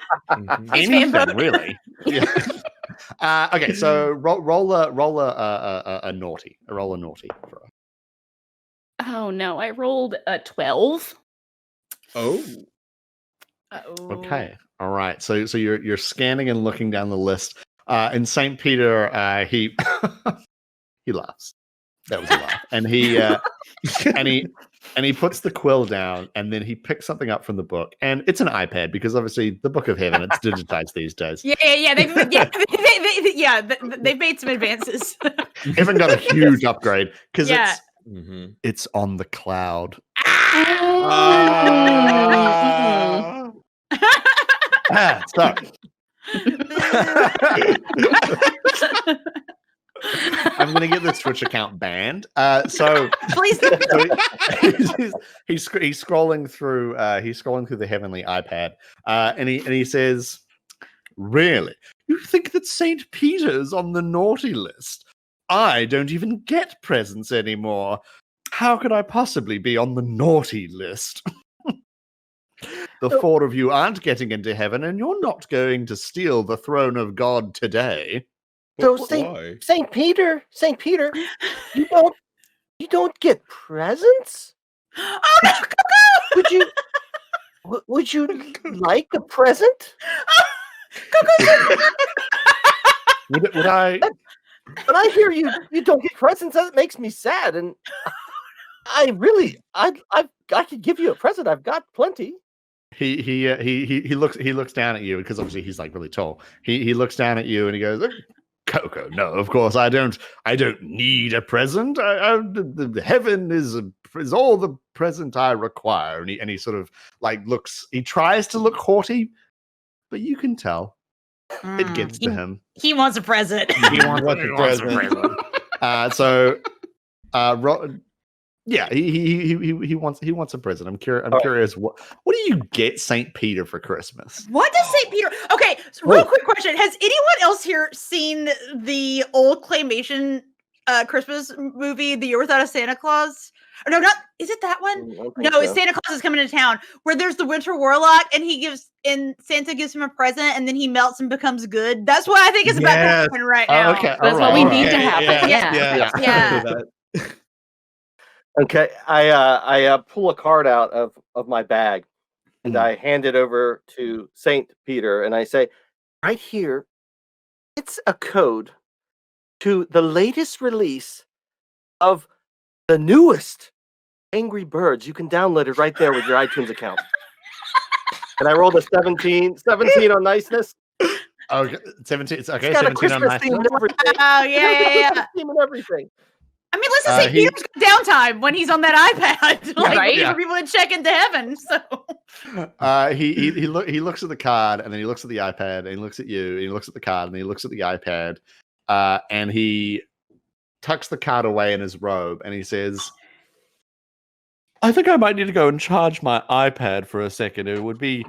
Anything, really. Yeah. Okay, so roll a naughty. Roll a naughty for us. Oh no, I rolled a 12. Oh. Uh-oh. Okay. All right. So you're scanning and looking down the list. And St. Peter, he he laughs. That was a laugh. And he puts the quill down, and then he picks something up from the book, and it's an iPad because obviously the Book of Heaven, it's digitized these days. Yeah. They've made some advances. Heaven got a huge upgrade because it's on the cloud. So I'm gonna get this Twitch account banned. So please. He's scrolling through. He's scrolling through the heavenly iPad, and he says, "Really, you think that Saint Peter's on the naughty list? I don't even get presents anymore. How could I possibly be on the naughty list?" The 4 of you aren't getting into heaven, and you're not going to steal the throne of God today. So Saint Peter, you don't get presents? Oh no, would you like a present? Would I? When I hear you don't get presents, that makes me sad, and I could give you a present. I've got plenty. He looks down at you because obviously he's like really tall. He looks down at you and he goes, "Coco, no, of course I don't need a present. The heaven is all the present I require." And he sort of like looks. He tries to look haughty, but you can tell it gets to him. He wants a present. He wants a present. Yeah, he wants a present. I'm curious. What do you get St. Peter for Christmas? What does St. Peter? Okay, so real quick question: has anyone else here seen the old claymation Christmas movie, The Year Without a Santa Claus? Or no, not is it that one? No, it's Santa Claus is Coming to Town, where there's the Winter Warlock, and Santa gives him a present, and then he melts and becomes good. That's what I think is about to happen right now. Okay, that's what we need to happen. Yeah. Okay, I pull a card out of my bag, and I hand it over to Saint Peter, and I say, right here, it's a code to the latest release of the newest Angry Birds. You can download it right there with your iTunes account. And I rolled a 17 on niceness. Okay, 17. It's okay, It's got 17 a Christmas on theme nice. and everything. Oh, yeah. Theme and everything. I mean, let's just say Peter's got downtime when he's on that iPad, like Right? waiting for people to check into heaven. So He looks at the card, and then he looks at the iPad, and he looks at you, and he looks at the card, and then he looks at the iPad, and he tucks the card away in his robe, and he says, I think I might need to go and charge my iPad for a second. It would be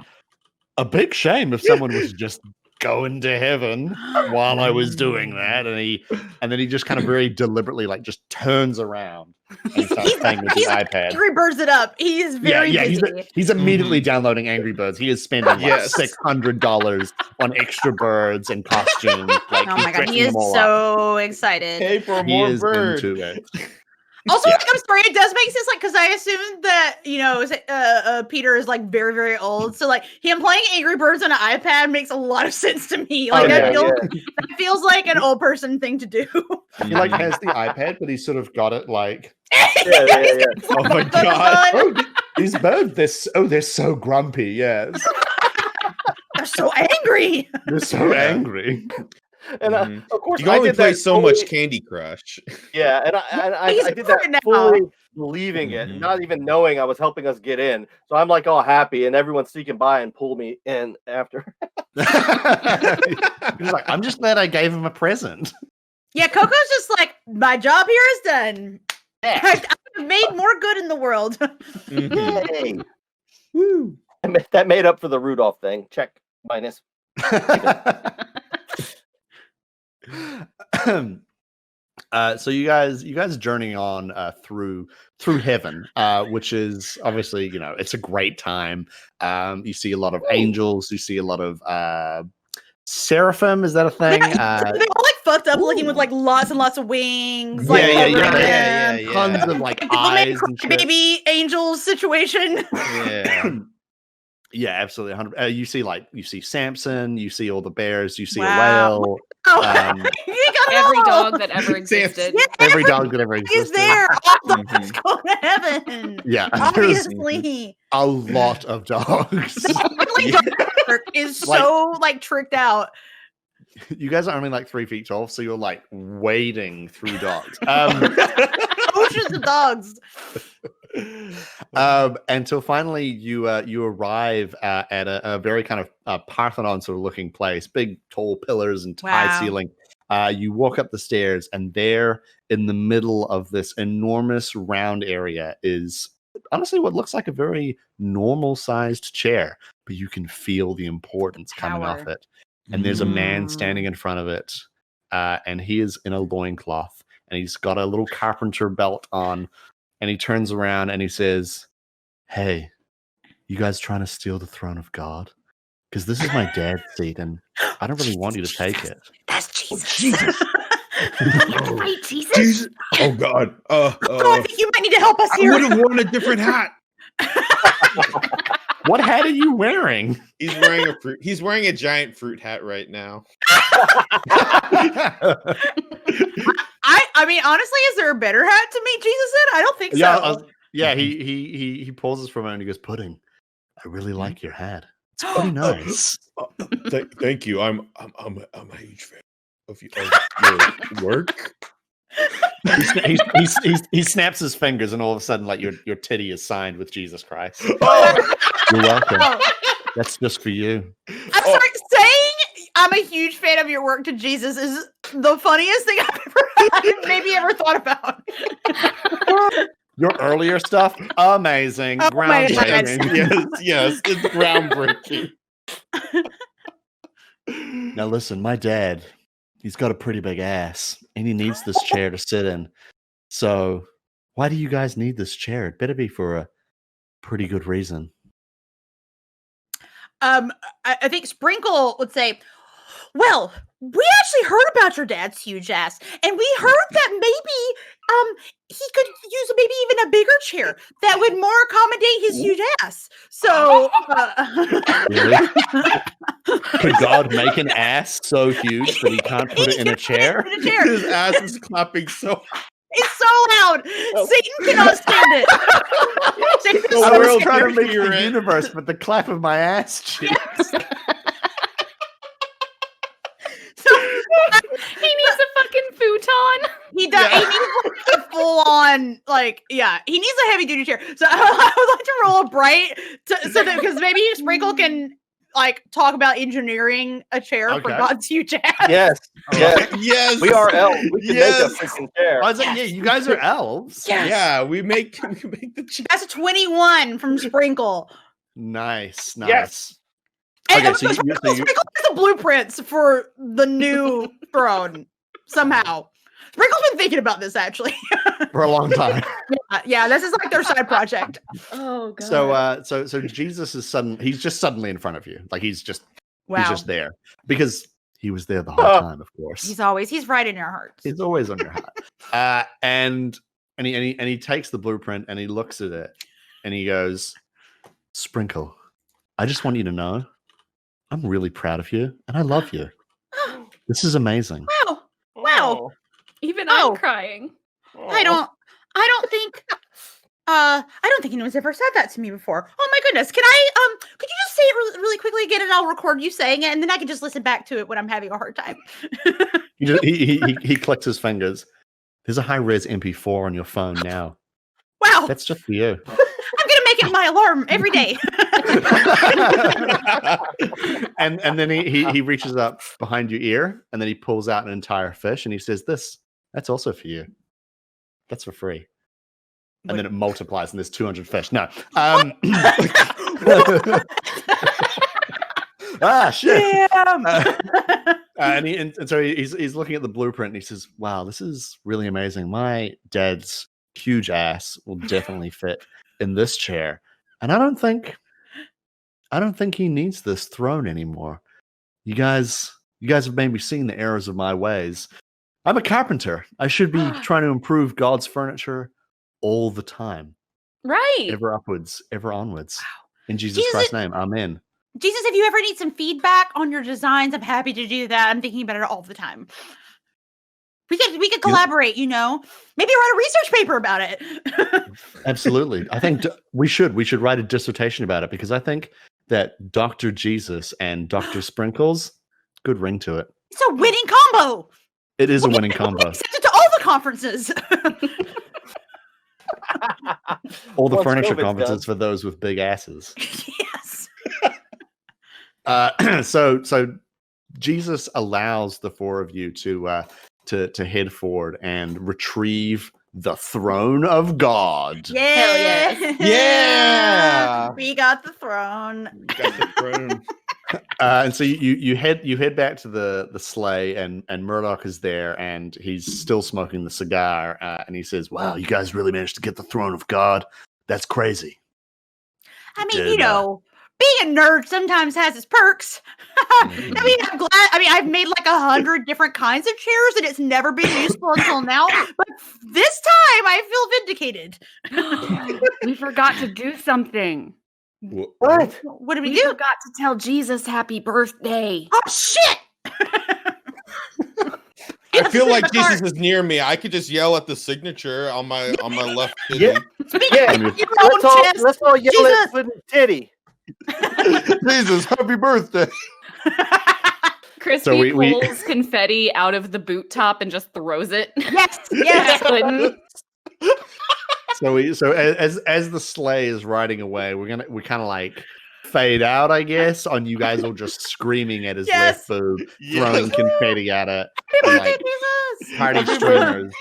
a big shame if someone was just going to heaven while I was doing that. And then he just kind of very deliberately just turns around and starts playing with his iPad. Angry Birds it up. He is very busy. He's immediately downloading Angry Birds. He is spending $600 on extra birds and costumes. Oh my god, he is so excited. Pay for more birds. Into it. Also, I'm sorry, it does make sense, because I assumed that, Peter is, very, very old. So, him playing Angry Birds on an iPad makes a lot of sense to me. That feels like an old person thing to do. He, has the iPad, but he's sort of got it, Oh my god. Oh, these birds, they're so grumpy, yes. They're so angry. They're so angry. And of course, you can only play so much Candy Crush. Yeah, and I did that fully believing it, not even knowing I was helping us get in. So I'm all happy, and everyone's sneaking by and pull me in after. He's like, I'm just glad I gave him a present. Yeah, Coco's just my job here is done. I've made more good in the world. Yay! Woo! That made up for the Rudolph thing. Check minus. So you guys journeying on through heaven, which is obviously, it's a great time. You see a lot of angels, you see a lot of seraphim. Is that a thing? Yeah, they're all fucked up looking with lots and lots of wings. Yeah. Tons of eyes and shit. Baby angels situation. Yeah. Yeah, absolutely. You see Samson, you see all the bears, you see a whale. Every dog that ever existed. Yeah, every dog that ever existed is there. All dogs going to heaven. Yeah, obviously. A lot of dogs. The is so tricked out. You guys are only 3 feet tall, so you're wading through dogs. Oceans of dogs. Until finally you arrive at a very kind of Parthenon sort of looking place, big tall pillars and high ceiling. You walk up the stairs, and there in the middle of this enormous round area is honestly what looks like a very normal sized chair, but you can feel the importance coming off it. And there's a man standing in front of it, and he is in a loincloth, and he's got a little carpenter belt on. And he turns around and he says, hey, you guys trying to steal the throne of God? Because this is my dad's seat, and I don't really want you to take it. That's Jesus. Jesus. Wait, Jesus? Oh, God. I think you might need to help us here. I would have worn a different hat. What hat are you wearing? He's wearing a giant fruit hat right now. I mean, honestly, is there a better hat to meet Jesus in? I don't think so. Yeah, he pauses for a moment and he goes, Pudding, I really like your hat. It's pretty nice. Thank you. I'm a huge fan of your work. He snaps his fingers, and all of a sudden, your titty is signed with Jesus Christ. Oh. You're welcome. That's just for you. I'm sorry, saying I'm a huge fan of your work to Jesus is the funniest thing I've maybe ever thought about. Your earlier stuff, amazing, groundbreaking. Yes, it's groundbreaking. Now listen, my dad, he's got a pretty big ass, and he needs this chair to sit in. So why do you guys need this chair? It better be for a pretty good reason. I think Sprinkle would say, Well, we actually heard about your dad's huge ass, and we heard that maybe he could use maybe even a bigger chair that would more accommodate his huge ass. So Really? Could God make an ass so huge that he can't put it in a chair? His ass is clapping so hard. It's so loud. Satan cannot stand it. I was trying to make the universe, but the clap of my ass cheeks. He needs a fucking futon. He does. Yeah. He needs like a full on, like, yeah. He needs a heavy duty chair. So I would like to roll a bright, so that because maybe Sprinkle can like talk about engineering a chair for God's huge ass. Yes, yes. We are elves. We can make a freaking chair. I was like, yeah, you guys are elves. Yes. Yeah, we make the chair. That's a 21 from Sprinkle. Nice. Yes. Okay, so Sprinkle has the blueprints for the new throne somehow. Sprinkle's been thinking about this actually for a long time. Yeah, this is like their side project. Oh god. So Jesus is he's just suddenly in front of you. Like he's just there because he was there the whole time, of course. He's right in your hearts. He's always on your heart. And he takes the blueprint and he looks at it and he goes, Sprinkle, I just want you to know I'm really proud of you and I love you. This is amazing. Wow. Even I'm crying. I don't think anyone's ever said that to me before. Oh my goodness. Could you just say it really quickly again and I'll record you saying it and then I can just listen back to it when I'm having a hard time. he clicks his fingers. There's a high-res MP4 on your phone now. Wow. That's just for you. I'm gonna make it my alarm every day. and then he reaches up behind your ear and then he pulls out an entire fish and he says, that's also for you. That's for free. And then it multiplies and there's 200 fish. No. Shit. And so he's looking at the blueprint and he says, wow, this is really amazing. My dad's huge ass will definitely fit in this chair. And I don't think he needs this throne anymore. You guys have maybe seen the errors of my ways. I'm a carpenter. I should be trying to improve God's furniture all the time. Right. Ever upwards, ever onwards. Wow. In Jesus Christ's name, amen. Jesus, if you ever need some feedback on your designs, I'm happy to do that. I'm thinking about it all the time. We could collaborate, Maybe write a research paper about it. Absolutely. I think we should write a dissertation about it because I think that Dr. Jesus and Dr. Sprinkles, good ring to it. It's a winning combo. It is a winning combo. Accepted to all the conferences. All the furniture conferences for those with big asses. Yes. So Jesus allows the four of you to head forward and retrieve the throne of God. Yeah. Hell yes. Yeah. We got the throne. And so you head back to the sleigh and Murdoch is there and he's still smoking the cigar and he says, wow, you guys really managed to get the throne of God. That's crazy. I mean, being a nerd sometimes has its perks. I mean, I'm glad. I mean, I've made like 100 different kinds of chairs, and it's never been useful until now. But this time, I feel vindicated. We forgot to do something. What? What did we We do? forgot to tell Jesus happy birthday. Oh shit! I feel like Jesus is near me. I could just yell at the signature on my left titty. Yeah. Let's all yell at the titty. Jesus, happy birthday. Crispy pulls confetti out of the boot top and just throws it. Yes. So as the sleigh is riding away, we kind of like fade out, I guess, on you guys all just screaming at his left boob, throwing confetti at it. Happy birthday, like, Jesus! Party streamers.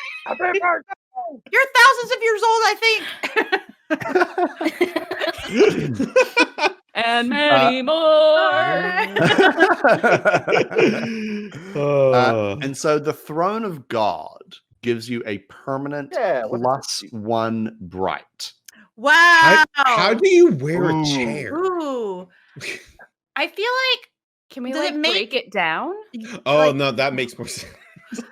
You're thousands of years old, I think. And many more. And so the throne of God gives you a permanent +1 bright. Wow. How do you wear a chair? Ooh. I feel like Can we Does it break it down? Oh no, that makes more sense.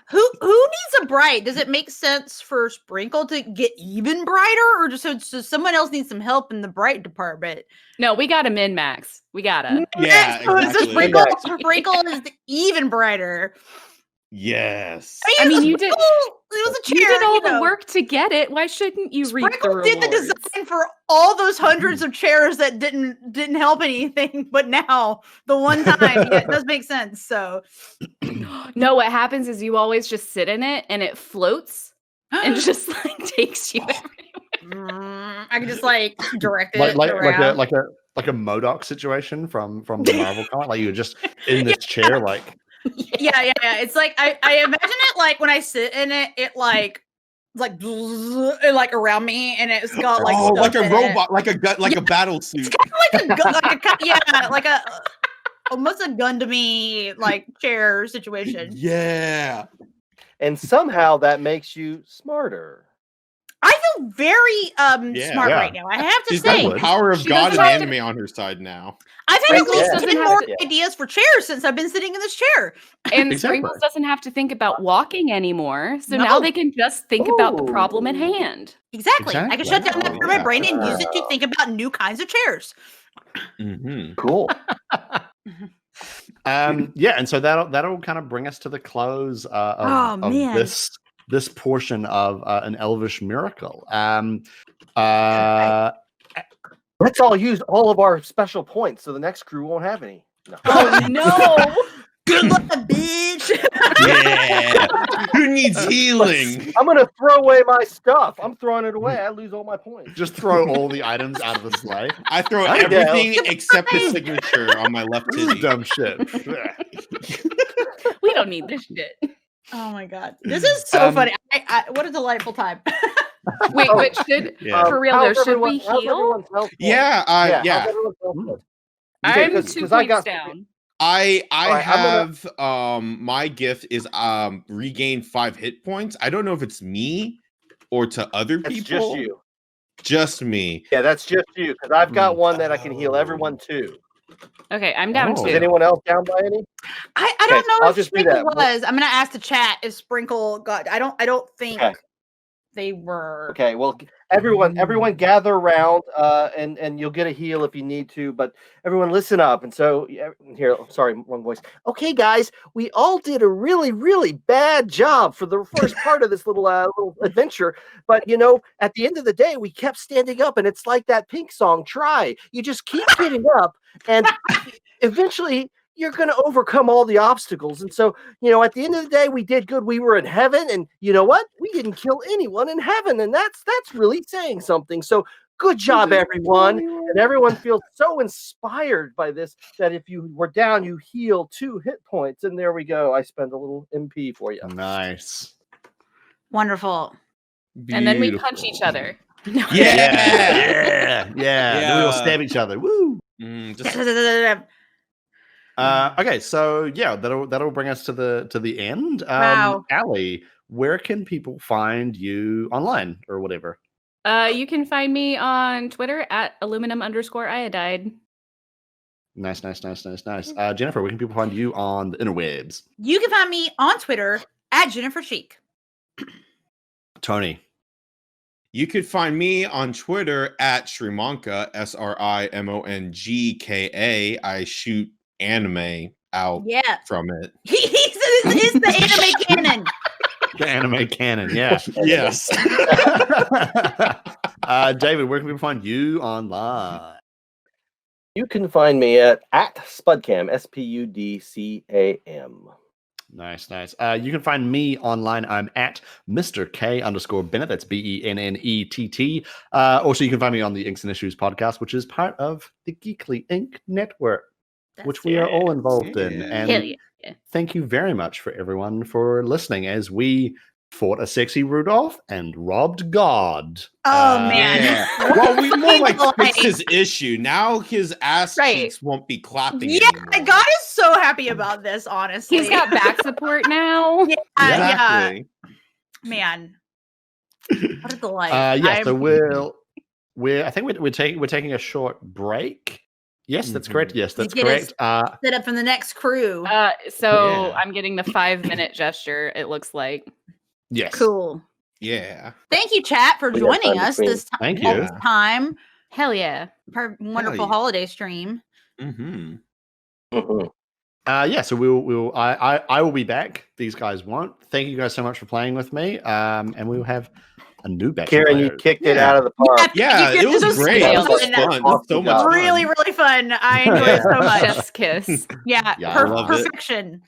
Who needs a bright? Does it make sense for Sprinkle to get even brighter, or just so someone else needs some help in the bright department? No, we got to min-max. We gotta. Yeah, So exactly. Sprinkle is even brighter. Yes. I mean, you did. It was a chair. You did all the work to get it. Why shouldn't you reap the rewards? Sprinkle did the design for all those hundreds of chairs that didn't help anything, but now the one time, it does make sense. So, no, what happens is you always just sit in it and it floats and just takes you everywhere. I can just direct it around. like a MODOK situation from the Marvel comic. Like you're just in this chair, Yeah. It's I imagine it when I sit in it, it around me, and it's got like a robot, like a battle suit. It's like a almost a Gundam-y chair situation. Yeah. And somehow that makes you smarter. I feel very smart right now. I have to She's say, got the power of God and anime on her side now. I've had at least 10 more ideas for chairs since I've been sitting in this chair. And Sprinkles doesn't have to think about walking anymore. So now they can just think about the problem at hand. Exactly. I can shut down that part of my brain and use it to think about new kinds of chairs. Mm-hmm. Cool. And so that'll kind of bring us to the close of this portion of an Elvish Miracle. Let's all use all of our special points so the next crew won't have any. No. Oh no! Good luck, bitch. Yeah. Who needs healing? I'm gonna throw away my stuff. I'm throwing it away. I lose all my points. Just throw all the items out of the sleigh. I throw everything except the signature on my left titty. Dumb shit. We don't need this shit. Oh my god, this is so funny. What a delightful time. Wait, but for real though, should we heal? Yeah. I'm 2 points down. I have my gift is regain 5 hit points. I don't know if it's me or to other people. It's just you. Just me. Yeah, that's just you because I've got one that I can heal everyone too. Okay, I'm down 2. Is anyone else down by any? I don't know if Sprinkle was. I'm gonna ask the chat if Sprinkle got. I don't think they were. Okay, well, everyone gather around, and you'll get a heal if you need to. But everyone, listen up. And so here, sorry, wrong voice. Okay, guys, we all did a really, really bad job for the first part of this little adventure. But at the end of the day, we kept standing up, and it's like that Pink song. Try. You just keep getting up, and eventually you're going to overcome all the obstacles. And so, at the end of the day, we did good. We were in heaven, and you know what? We didn't kill anyone in heaven, and that's really saying something. So good job, everyone. And everyone feels so inspired by this that if you were down, you heal 2 hit points. And there we go. I spend a little MP for you. Nice. Wonderful. Beautiful. And then we punch each other. Yeah. Then we will stab each other. Woo. Okay, so that'll bring us to the end. Wow. Allie, where can people find you online or whatever? You can find me on Twitter at aluminum_iodide. Nice. Jennifer, where can people find you on the interwebs? You can find me on Twitter at Jennifer Chic. Tony. You could find me on Twitter at Shrimonka, SRIMONGKA. I shoot anime out from it. He's the anime canon. The anime canon, yeah. Yes. David, where can people find you online? You can find me at Spudcam, SPUDCAM. Nice. You can find me online. I'm at Mr. K_Bennett. That's BENNETT. Also, you can find me on the Inks and Issues podcast, which is part of the Geekly Ink Network, which we are all involved in. And thank you very much for everyone for listening as we fought a sexy Rudolph and robbed God. Oh, man. Yeah. Well, we more fixed his issue. Now his ass cheeks won't be clapping anymore. God is so happy about this, honestly. He's got back support now. Exactly. Man. What a delight. So I think we're taking a short break. Yes, that's correct. Yes, that's Get correct. Set up from the next crew. So I'm getting the 5-minute gesture. It looks like. Yes. Cool. Yeah. Thank you, chat, for joining us this time. Thank you. Time. Hell yeah. Our wonderful holiday stream. Yeah, so I will be back. These guys won't. Thank you guys so much for playing with me. And we'll have a new batch. Kieran, you kicked it out of the park. Yeah, it was great. It was fun. It was so much fun. Really, really fun. I enjoyed it so much. Chef's kiss. Yeah, I loved it. perfection.